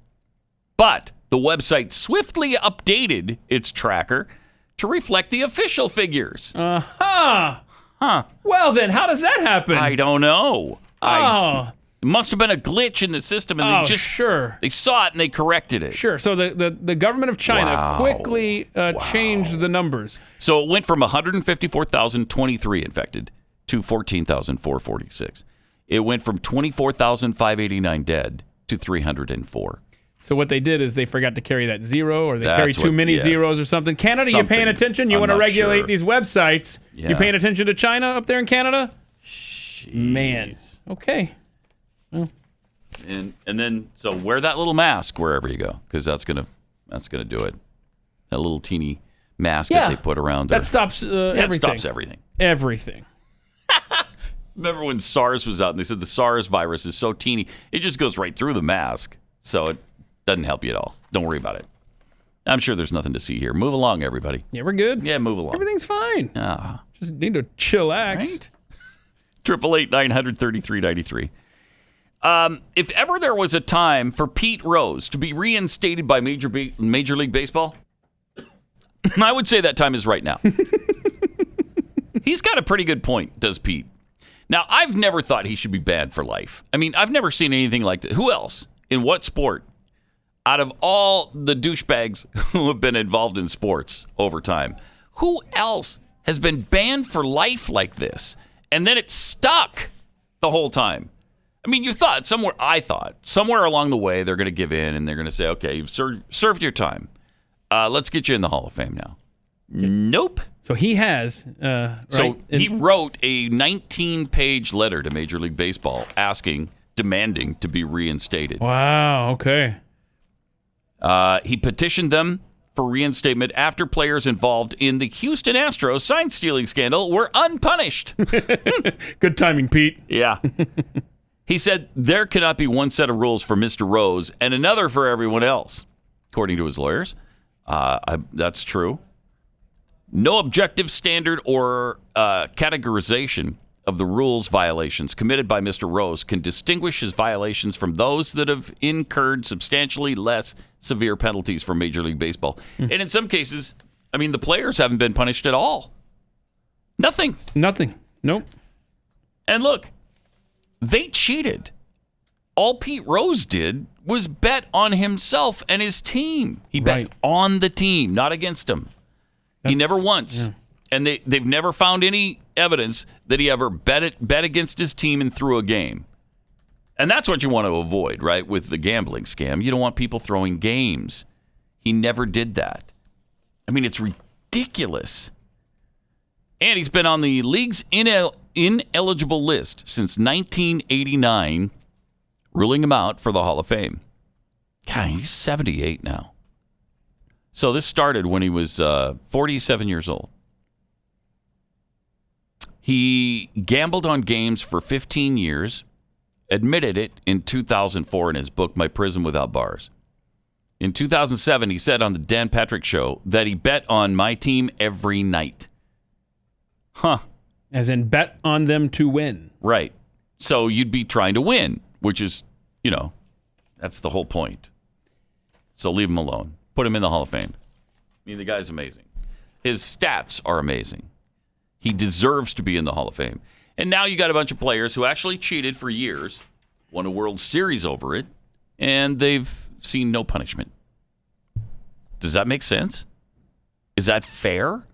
But the website swiftly updated its tracker to reflect the official figures. Huh. Well, then, how does that happen? I don't know. It must have been a glitch in the system, and they saw it and they corrected it. Sure. So the government of China quickly changed the numbers. So it went from 154,023 infected to 14,446. It went from 24,589 dead to 304. So what they did is they forgot to carry that zero, or they carried too many zeros or something. Canada, you paying attention? You want to regulate these websites? Yeah. You paying attention to China up there in Canada? Jeez. Man. Okay. Well. And then so wear that little mask wherever you go, because that's gonna do it. That little teeny mask that they put around that stops everything. That stops everything. Everything. Remember when SARS was out and they said the SARS virus is so teeny, it just goes right through the mask, so it doesn't help you at all. Don't worry about it. I'm sure there's nothing to see here. Move along, everybody. Yeah, we're good. Yeah, move along. Everything's fine. Just need to chillax. Right? 888-900-3393. If ever there was a time for Pete Rose to be reinstated by Major League Baseball, I would say that time is right now. He's got a pretty good point, does Pete. Now, I've never thought he should be banned for life. I mean, I've never seen anything like that. Who else? In what sport? Out of all the douchebags who have been involved in sports over time, who else has been banned for life like this? And then it's stuck the whole time. I mean, I thought somewhere along the way they're going to give in and they're going to say, okay, you've served your time. Let's get you in the Hall of Fame now. Nope. So he has. So he wrote a 19-page letter to Major League Baseball demanding to be reinstated. Wow. Okay. He petitioned them for reinstatement after players involved in the Houston Astros sign-stealing scandal were unpunished. Good timing, Pete. Yeah. He said there cannot be one set of rules for Mr. Rose and another for everyone else, according to his lawyers. That's true. No objective standard or categorization of the rules violations committed by Mr. Rose can distinguish his violations from those that have incurred substantially less severe penalties from Major League Baseball. And in some cases, I mean, the players haven't been punished at all. Nothing. Nope. And look, they cheated. All Pete Rose did was bet on himself and his team. He bet on the team, not against him. He never once. Yeah. And they've never found any evidence that he ever bet against his team and threw a game. And that's what you want to avoid, right, with the gambling scam. You don't want people throwing games. He never did that. I mean, it's ridiculous. And he's been on the league's ineligible list since 1989, ruling him out for the Hall of Fame. God, he's 78 now. So this started when he was 47 years old. He gambled on games for 15 years, admitted it in 2004 in his book, My Prison Without Bars. In 2007, he said on the Dan Patrick Show that he bet on my team every night. Huh. As in bet on them to win. Right. So you'd be trying to win, which is, that's the whole point. So leave him alone. Put him in the Hall of Fame. I mean, the guy's amazing. His stats are amazing. He deserves to be in the Hall of Fame. And now you got a bunch of players who actually cheated for years, won a World Series over it, and they've seen no punishment. Does that make sense? Is that fair?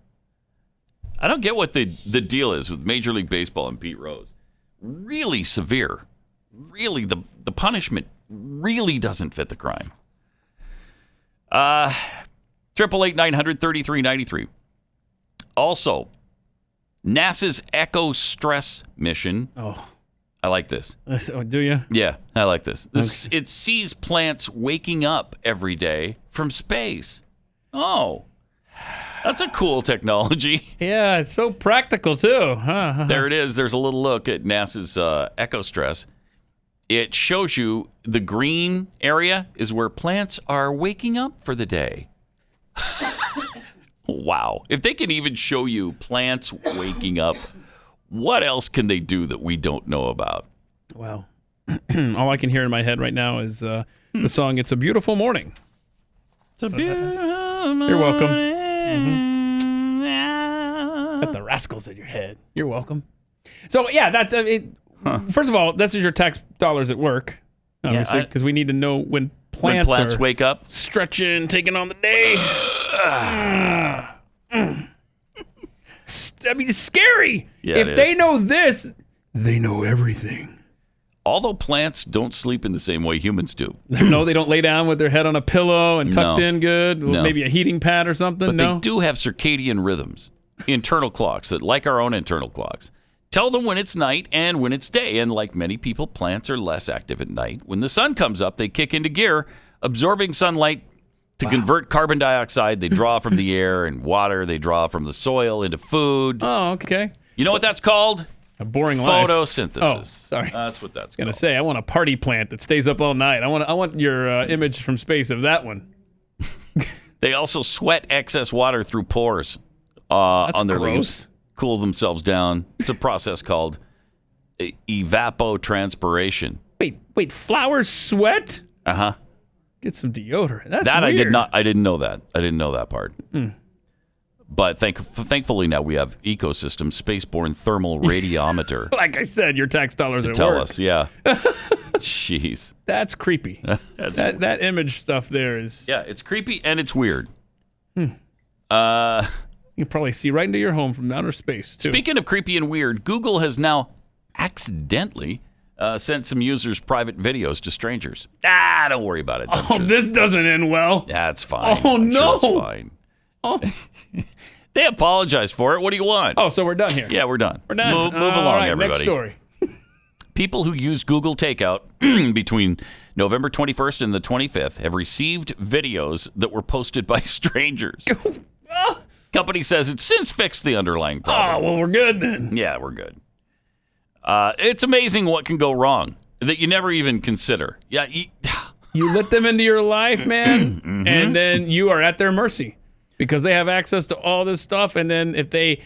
I don't get what the deal is with Major League Baseball and Pete Rose. Really severe. Really, the punishment really doesn't fit the crime. 888-900-3393. Also, NASA's Echo Stress mission. Oh, I like this. Oh, do you? Yeah, I like this. It sees plants waking up every day from space. Oh, that's a cool technology. Yeah, it's so practical too. There it is. There's a little look at NASA's Echo Stress. It shows you the green area is where plants are waking up for the day. Wow. If they can even show you plants waking up, what else can they do that we don't know about? Well, all I can hear in my head right now is the song It's a Beautiful Morning. It's a beautiful morning. You're welcome. Mm-hmm. Got the Rascals in your head. You're welcome. So, yeah, that's it. First of all, this is your tax dollars at work, obviously, because we need to know when plants wake up, stretching, taking on the day. I mean, it's scary. Yeah, if they know this, they know everything. Although plants don't sleep in the same way humans do. No, they don't lay down with their head on a pillow and tucked in good. No. Maybe a heating pad or something. But they do have circadian rhythms, internal clocks that, like our own internal clocks, tell them when it's night and when it's day. And like many people, plants are less active at night. When the sun comes up, they kick into gear, absorbing sunlight to convert carbon dioxide. They draw from the air and water. They draw from the soil into food. Oh, okay. You know what that's called? A boring life. Photosynthesis. Oh, sorry. That's what that's called. I was going to say, I want a party plant that stays up all night. I want your image from space of that one. They also sweat excess water through pores on their leaves. Cool themselves down. It's a process called evapotranspiration. Wait, flowers sweat? Uh-huh. Get some deodorant. That's that weird. I didn't know that. I didn't know that part. But thankfully now we have Ecosystem Spaceborne Thermal Radiometer. Like I said, your tax dollars to at tell work. us, yeah. Jeez. That's creepy. That image stuff there is... Yeah, it's creepy and it's weird. You can probably see right into your home from outer space, too. Speaking of creepy and weird, Google has now accidentally sent some users' private videos to strangers. Don't worry about it. This doesn't end well. That's fine. Oh, no. Sure it's fine. Oh. They apologized for it. What do you want? Oh, so we're done here. Yeah, we're done. We're done. Move along, All right, everybody. Next story. People who used Google Takeout between November 21st and the 25th have received videos that were posted by strangers. Company says it's since fixed the underlying problem. Oh, well, we're good then. Yeah, we're good. It's amazing what can go wrong that you never even consider. Yeah, you let them into your life, man, and then you are at their mercy because they have access to all this stuff. And then if they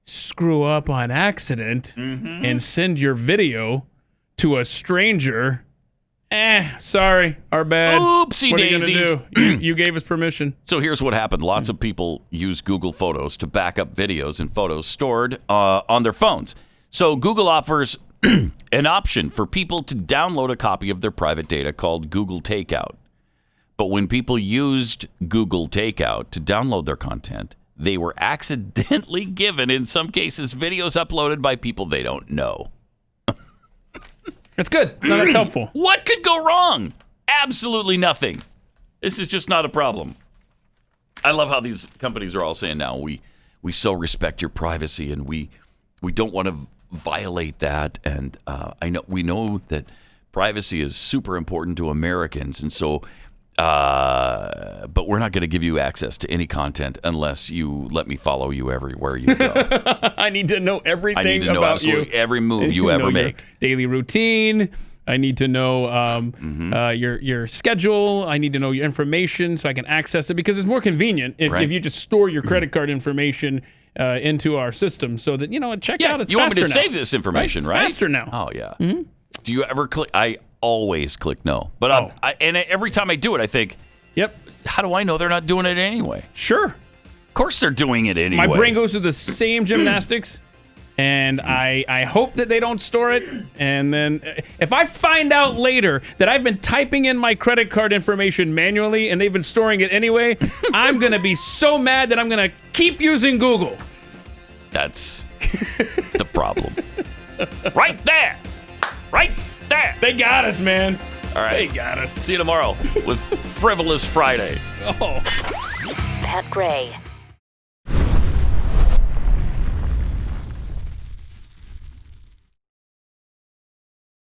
screw up on accident and send your video to a stranger, sorry, our bad. Oopsie what are you daisies. gonna do? You gave us permission. So here's what happened. Lots of people use Google Photos to back up videos and photos stored on their phones. So Google offers an option for people to download a copy of their private data called Google Takeout. But when people used Google Takeout to download their content, they were accidentally given, in some cases, videos uploaded by people they don't know. That's good. No, that's helpful. What could go wrong? Absolutely nothing. This is just not a problem. I love how these companies are all saying now, we so respect your privacy and we don't want to violate that. And we know that privacy is super important to Americans, and so but we're not going to give you access to any content unless you let me follow you everywhere you go. I need to know everything I need to know about absolutely you. every move you ever make. Daily routine. I need to know your schedule. I need to know your information so I can access it, because it's more convenient if you just store your credit card information into our system so that, at checkout it's you want me to now. save this information, It's right? faster now. Oh, yeah. Do you ever click? I always click no. But every time I do it, I think, yep. How do I know they're not doing it anyway? Sure. Of course they're doing it anyway. My brain goes through the same gymnastics, and I hope that they don't store it. And then if I find out later that I've been typing in my credit card information manually and they've been storing it anyway, I'm going to be so mad that I'm going to keep using Google. That's the problem. Right there. Right there. They got us, man. All right. They got us. See you tomorrow with Frivolous Friday. Oh. Pat Gray